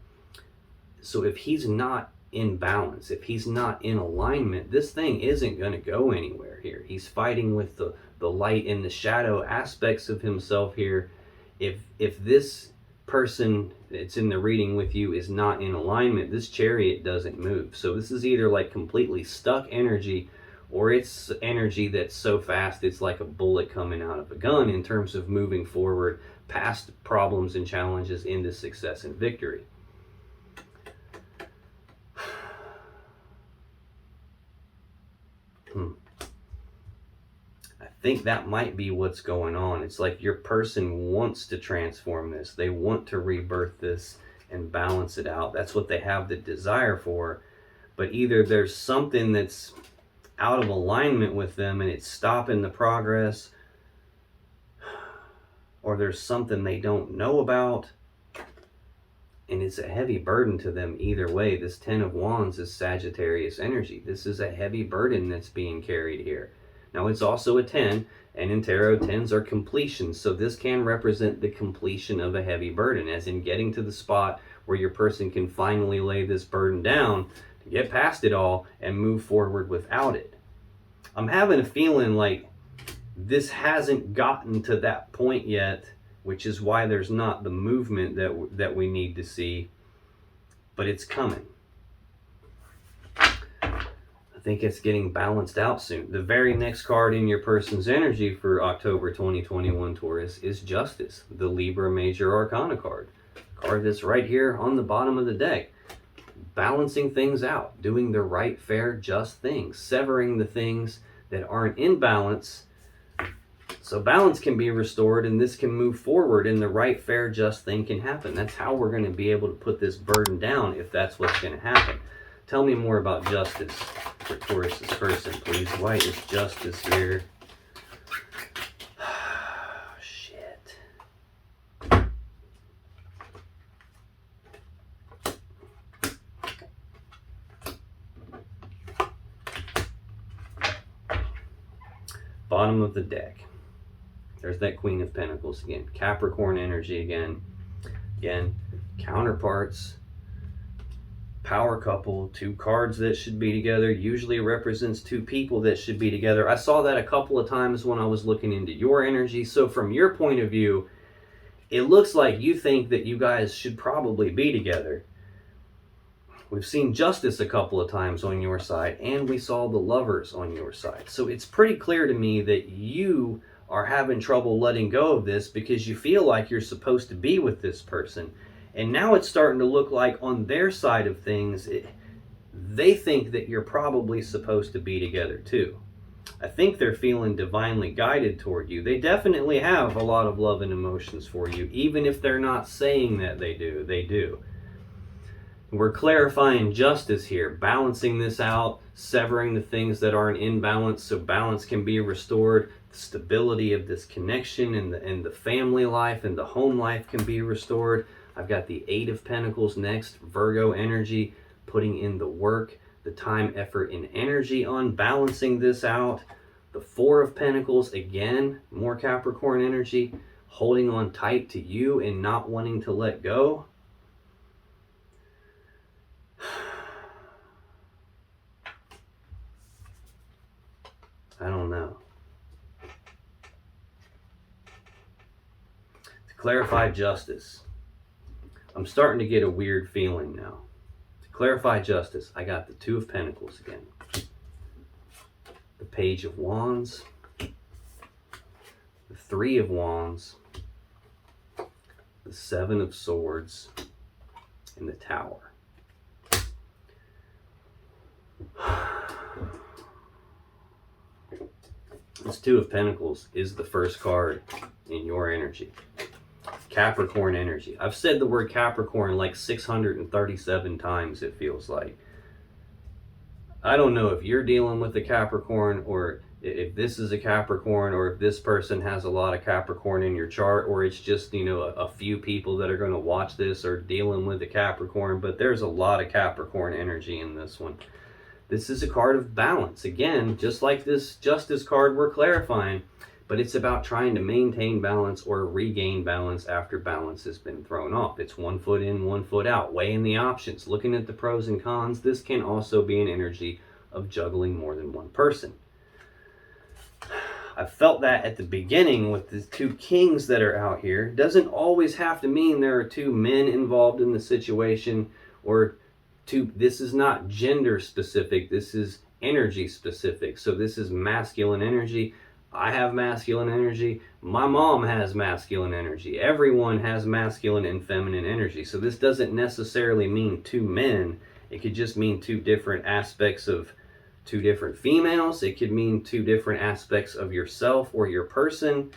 So if he's not in balance, if he's not in alignment, this thing isn't going to go anywhere here. He's fighting with the light and the shadow aspects of himself here. If this person that's in the reading with you is not in alignment, this chariot doesn't move. So this is either like completely stuck energy, or it's energy that's so fast it's like a bullet coming out of a gun in terms of moving forward past problems and challenges into success and victory. I think that might be what's going on. It's like your person wants to transform this. They want to rebirth this and balance it out. That's what they have the desire for. But either there's something that's out of alignment with them and it's stopping the progress, or there's something they don't know about and it's a heavy burden to them. Either way, this 10 of Wands is Sagittarius energy. This is a heavy burden that's being carried here. Now it's also a 10, and in tarot 10s are completions, so this can represent the completion of a heavy burden, as in getting to the spot where your person can finally lay this burden down to get past it all and move forward without it. I'm having a feeling like this hasn't gotten to that point yet, which is why there's not the movement that we need to see, but it's coming. I think it's getting balanced out soon. The very next card in your person's energy for October 2021, Taurus, is Justice, the Libra Major Arcana card. Card that's right here on the bottom of the deck. Balancing things out, doing the right, fair, just things, severing the things that aren't in balance, so balance can be restored and this can move forward and the right, fair, just thing can happen. That's how we're going to be able to put this burden down, if that's what's going to happen. Tell me more about justice for Taurus's person, please. Why is justice here? Shit. Bottom of the deck. There's that Queen of Pentacles again. Capricorn energy again. Again, counterparts. Power couple, two cards that should be together. Usually represents two people that should be together. I saw that a couple of times when I was looking into your energy. So from your point of view, it looks like you think that you guys should probably be together. We've seen Justice a couple of times on your side, and we saw the Lovers on your side. So it's pretty clear to me that you are having trouble letting go of this because you feel like you're supposed to be with this person. And now it's starting to look like on their side of things, they think that you're probably supposed to be together too. I think they're feeling divinely guided toward you. They definitely have a lot of love and emotions for you, even if they're not saying that they do. They do. We're clarifying justice here, balancing this out, severing the things that aren't in balance so balance can be restored. The stability of this connection and the family life and the home life can be restored. I've got the 8 of Pentacles next, Virgo energy, putting in the work, the time, effort, and energy on balancing this out. The 4 of Pentacles, again, more Capricorn energy, holding on tight to you and not wanting to let go. I don't know. To clarify justice, I'm starting to get a weird feeling now. To clarify justice, I got the 2 of Pentacles again. The Page of Wands. The 3 of Wands. The 7 of Swords. And the Tower. This 2 of Pentacles is the first card in your energy. Capricorn energy. I've said the word Capricorn like 637 times, it feels like. I don't know if you're dealing with a Capricorn, or if this is a Capricorn, or if this person has a lot of Capricorn in your chart, or it's just, you know, a few people that are going to watch this are dealing with a Capricorn, but there's a lot of Capricorn energy in this one. This is a card of balance. Again, just like this Justice card we're clarifying, but it's about trying to maintain balance or regain balance after balance has been thrown off. It's 1 foot in, 1 foot out, weighing the options, looking at the pros and cons. This can also be an energy of juggling more than one person. I felt that at the beginning with the 2 kings that are out here. Doesn't always have to mean there are 2 men involved in the situation, or 2. This is not gender specific. This is energy specific. So this is masculine energy. I have masculine energy. My mom has masculine energy. Everyone has masculine and feminine energy. So this doesn't necessarily mean 2 men. It could just mean 2 different aspects of 2 different females. It could mean 2 different aspects of yourself or your person.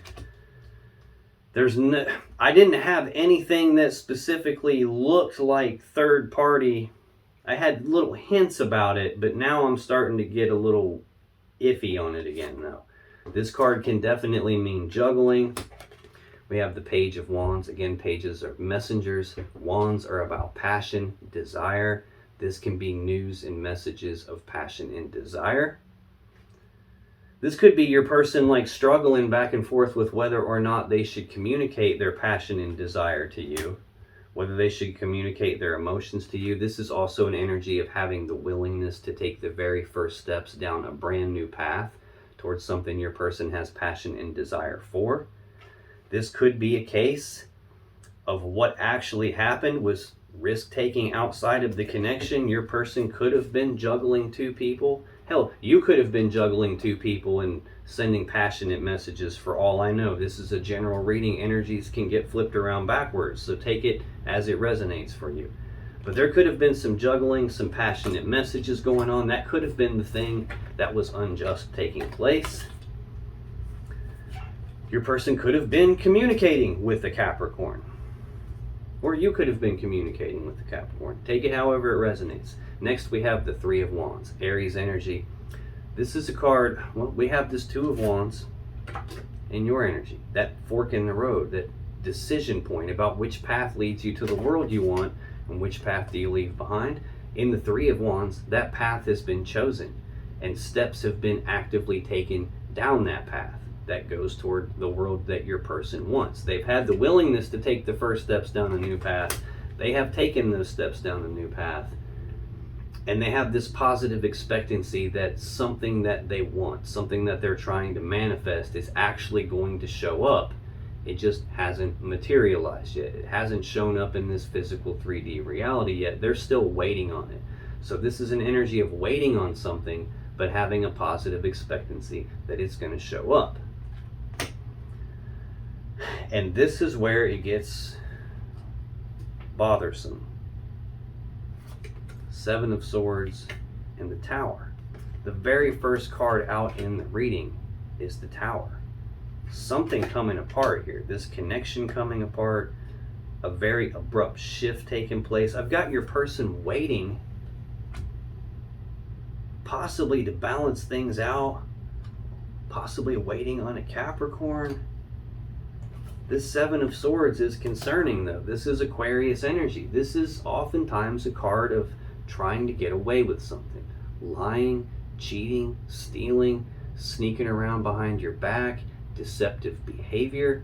I didn't have anything that specifically looked like third party. I had little hints about it, but now I'm starting to get a little iffy on it again though. This card can definitely mean juggling. We have the Page of Wands. Again, pages are messengers. Wands are about passion, desire. This can be news and messages of passion and desire. This could be your person like struggling back and forth with whether or not they should communicate their passion and desire to you, whether they should communicate their emotions to you. This is also an energy of having the willingness to take the very first steps down a brand new path towards something your person has passion and desire for. This could be a case of what actually happened was risk-taking outside of the connection. Your person could have been juggling 2 people. Hell, you could have been juggling 2 people and sending passionate messages for all I know. This is a general reading. Energies can get flipped around backwards, so take it as it resonates for you. But there could have been some juggling, some passionate messages going on. That could have been the thing that was unjust taking place. Your person could have been communicating with the Capricorn. Or you could have been communicating with the Capricorn. Take it however it resonates. Next we have the 3 of Wands, Aries energy. This is a card, well, we have this 2 of Wands in your energy. That fork in the road, that decision point about which path leads you to the world you want and which path do you leave behind. In the 3 of Wands, that path has been chosen and steps have been actively taken down that path that goes toward the world that your person wants. They've had the willingness to take the first steps down a new path. They have taken those steps down a new path. And they have this positive expectancy that something that they want, something that they're trying to manifest is actually going to show up. It just hasn't materialized yet. It hasn't shown up in this physical 3D reality yet. They're still waiting on it. So this is an energy of waiting on something, but having a positive expectancy that it's going to show up. And this is where it gets bothersome. 7 of Swords and the Tower. The very first card out in the reading is the Tower. Something coming apart here. This connection coming apart. A very abrupt shift taking place. I've got your person waiting, possibly to balance things out, possibly waiting on a Capricorn. This 7 of Swords is concerning though. This is Aquarius energy. This is oftentimes a card of trying to get away with something. Lying, cheating, stealing, sneaking around behind your back, deceptive behavior.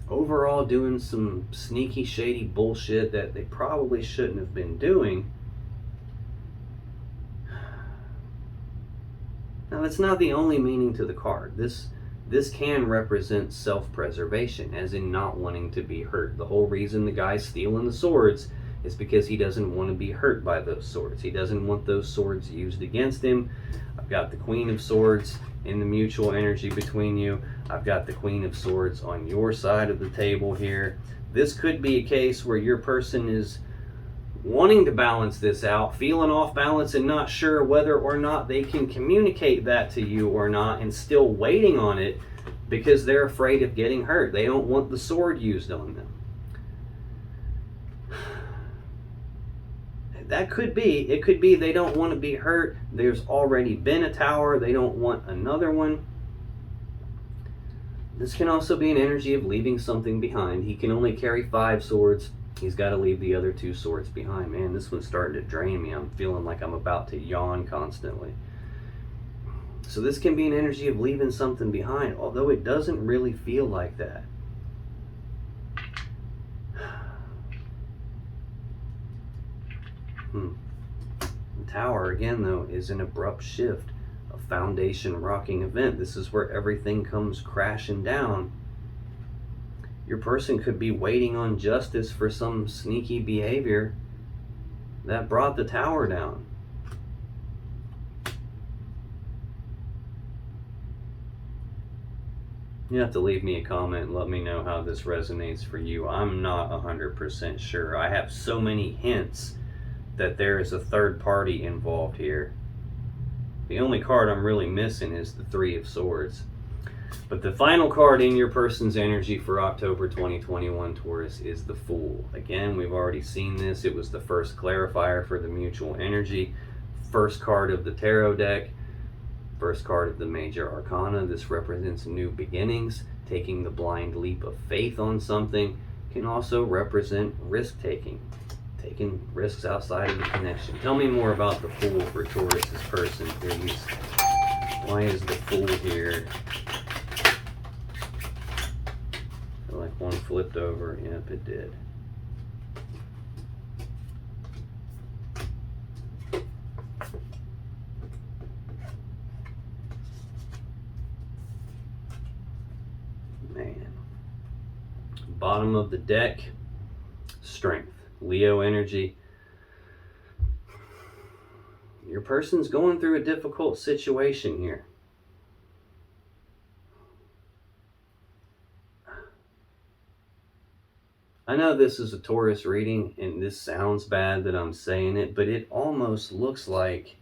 Overall doing some sneaky, shady bullshit that they probably shouldn't have been doing. Now that's not the only meaning to the card. This can represent self-preservation, as in not wanting to be hurt. The whole reason the guy's stealing the swords is because he doesn't want to be hurt by those swords. He doesn't want those swords used against him. I've got the Queen of Swords in the mutual energy between you. I've got the Queen of Swords on your side of the table here. This could be a case where your person is wanting to balance this out, feeling off balance and not sure whether or not they can communicate that to you or not, and still waiting on it because they're afraid of getting hurt. They don't want the sword used on them. That could be. It could be they don't want to be hurt. There's already been a tower. They don't want another one. This can also be an energy of leaving something behind. He can only carry 5 swords. He's got to leave the other 2 swords behind. Man, this one's starting to drain me. I'm feeling like I'm about to yawn constantly. So this can be an energy of leaving something behind, although it doesn't really feel like that. The Tower, again, though, is an abrupt shift, a foundation-rocking event. This is where everything comes crashing down. Your person could be waiting on justice for some sneaky behavior that brought the Tower down. You have to leave me a comment and let me know how this resonates for you. I'm not 100% sure. I have so many hints that there is a third party involved here. The only card I'm really missing is the Three of Swords. But the final card in your person's energy for October 2021, Taurus, is the Fool. Again, we've already seen this. It was the first clarifier for the mutual energy. First card of the tarot deck. First card of the major arcana. This represents new beginnings. Taking the blind leap of faith on something. Can also represent risk-taking. Taking risks outside of the connection. Tell me more about the Fool for Taurus's person, please. Why is the Fool here? I feel like one flipped over. Yep, it did. Man. Bottom of the deck, Strength. Leo energy. Your person's going through a difficult situation here. I know this is a Taurus reading, and this sounds bad that I'm saying it, but it almost looks like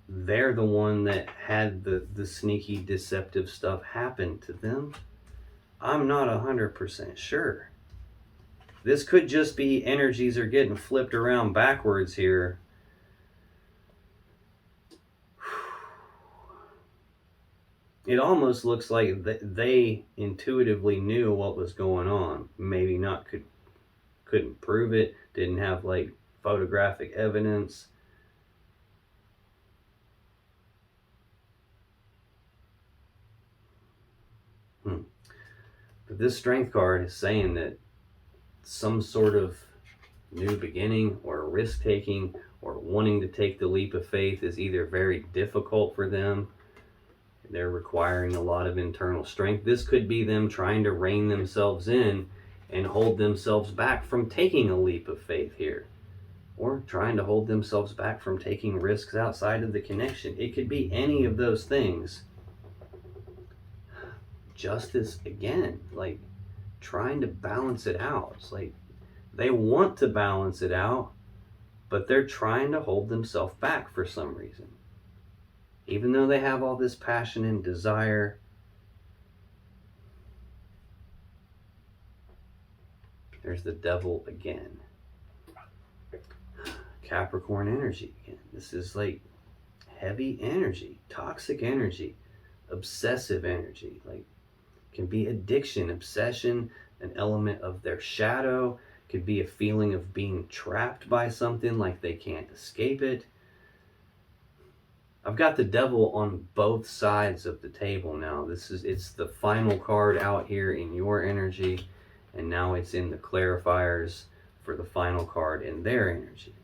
they're the one that had the sneaky, deceptive stuff happen to them. I'm not 100% sure. This could just be energies are getting flipped around backwards here. It almost looks like they intuitively knew what was going on. Maybe not couldn't prove it, didn't have like photographic evidence. But this Strength card is saying that some sort of new beginning or risk-taking or wanting to take the leap of faith is either very difficult for them. They're requiring a lot of internal strength. This could be them trying to rein themselves in and hold themselves back from taking a leap of faith here. Or trying to hold themselves back from taking risks outside of the connection. It could be any of those things. Justice, again, like trying to balance it out. It's like they want to balance it out, but they're trying to hold themselves back for some reason. Even though they have all this passion and desire. There's the Devil again. Capricorn energy again. This is like heavy energy, toxic energy, obsessive energy. Like can be addiction, obsession, an element of their shadow. Could be a feeling of being trapped by something, like they can't escape it. I've got the Devil on both sides of the table now. It's the final card out here in your energy, and now it's in the clarifiers for the final card in their energy.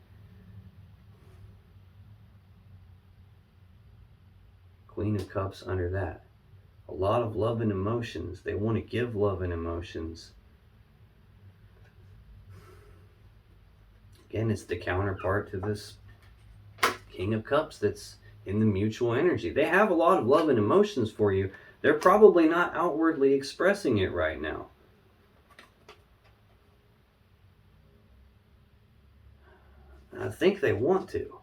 Queen of Cups under that. A lot of love and emotions. They want to give love and emotions. Again, it's the counterpart to this King of Cups that's in the mutual energy. They have a lot of love and emotions for you. They're probably not outwardly expressing it right now. I think they want to.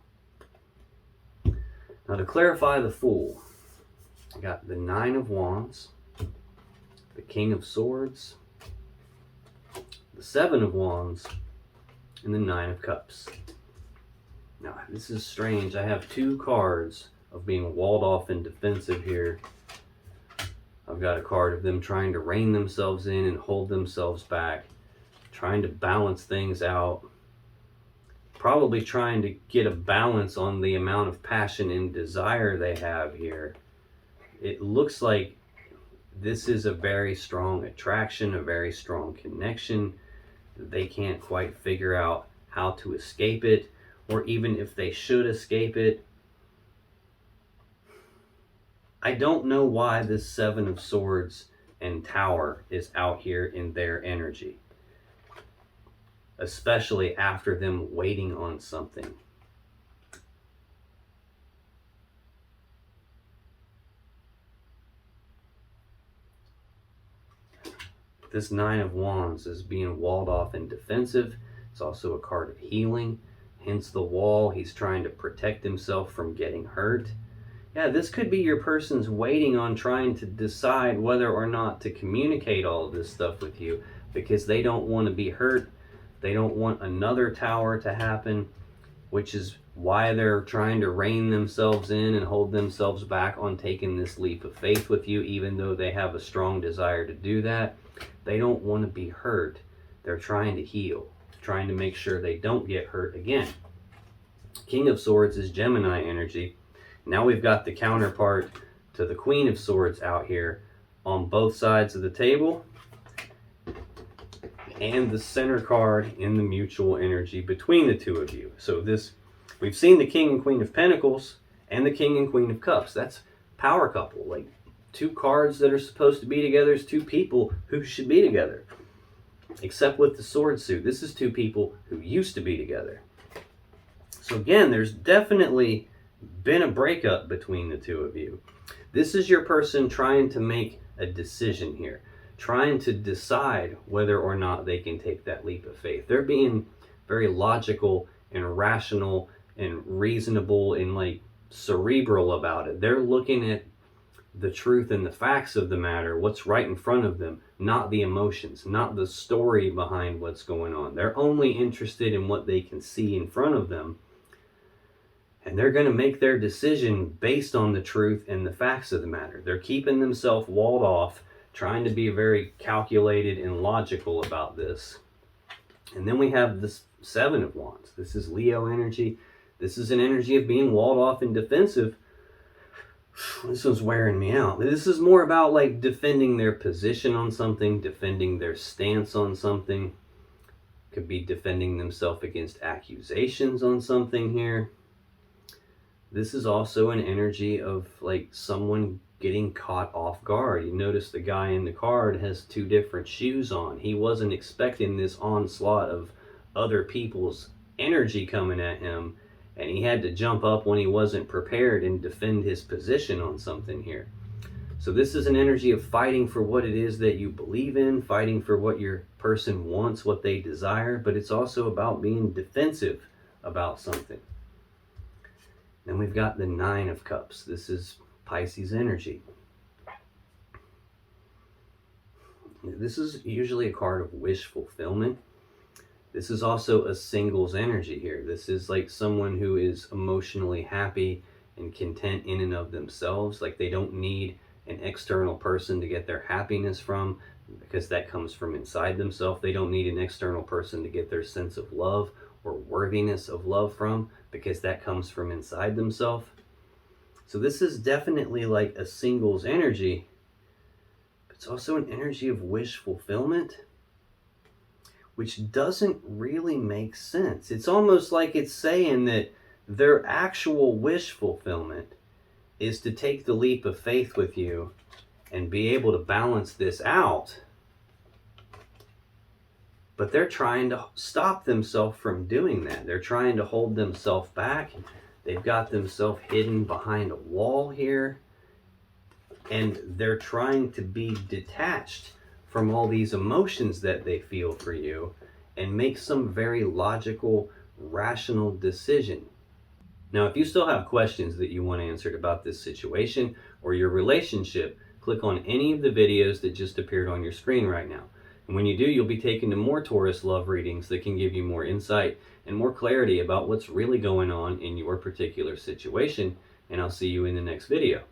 Now to clarify the Fool, I got the Nine of Wands, the King of Swords, the Seven of Wands, and the Nine of Cups. Now, this is strange. I have two cards of being walled off and defensive here. I've got a card of them trying to rein themselves in and hold themselves back, trying to balance things out. probably trying to get a balance on the amount of passion and desire they have here. It looks like this is a very strong attraction, a very strong connection. They can't quite figure out how to escape it, or even if they should escape it. I don't know why this Seven of Swords and Tower is out here in their energy, especially after them waiting on something. This Nine of Wands is being walled off and defensive. It's also a card of healing, hence the wall. He's trying to protect himself from getting hurt. Yeah, this could be your person's waiting on trying to decide whether or not to communicate all of this stuff with you, because they don't want to be hurt. They don't want another tower to happen, which is why they're trying to rein themselves in and hold themselves back on taking this leap of faith with you, even though they have a strong desire to do that. They don't want to be hurt. They're trying to heal, trying to make sure they don't get hurt again. King of Swords is Gemini energy. Now we've got the counterpart to the Queen of Swords out here on both sides of the table, and the center card in the mutual energy between the two of you. So this, we've seen the King and Queen of Pentacles and the King and Queen of Cups. That's power couple, like two cards that are supposed to be together is two people who should be together. Except with the sword suit, this is two people who used to be together. So again, there's definitely been a breakup between the two of you. This is your person trying to make a decision here, trying to decide whether or not they can take that leap of faith. They're being very logical and rational and reasonable and like cerebral about it. They're looking at the truth and the facts of the matter, what's right in front of them, not the emotions, not the story behind what's going on. They're only interested in what they can see in front of them, and they're going to make their decision based on the truth and the facts of the matter. They're keeping themselves walled off, trying to be very calculated and logical about this. And then we have this Seven of Wands. This is Leo energy. This is an energy of being walled off and defensive. This one's wearing me out. This is more about like defending their position on something, defending their stance on something. Could be defending themselves against accusations on something here. This is also an energy of like someone getting caught off guard. You notice the guy in the card has two different shoes on. He wasn't expecting this onslaught of other people's energy coming at him, and he had to jump up when he wasn't prepared and defend his position on something here. So this is an energy of fighting for what it is that you believe in, fighting for what your person wants, what they desire, but it's also about being defensive about something. Then we've got the Nine of Cups. This is Pisces energy. This is usually a card of wish fulfillment. This is also a singles energy here. This is like someone who is emotionally happy and content in and of themselves. Like they don't need an external person to get their happiness from, because that comes from inside themselves. They don't need an external person to get their sense of love or worthiness of love from, because that comes from inside themselves. So this is definitely like a singles energy, but it's also an energy of wish fulfillment, which doesn't really make sense. It's almost like it's saying that their actual wish fulfillment is to take the leap of faith with you and be able to balance this out. But they're trying to stop themselves from doing that. They're trying to hold themselves back. They've got themselves hidden behind a wall here. And they're trying to be detached from all these emotions that they feel for you and make some very logical, rational decision. Now, if you still have questions that you want answered about this situation or your relationship, click on any of the videos that just appeared on your screen right now. And when you do, you'll be taken to more Taurus love readings that can give you more insight and more clarity about what's really going on in your particular situation. And I'll see you in the next video.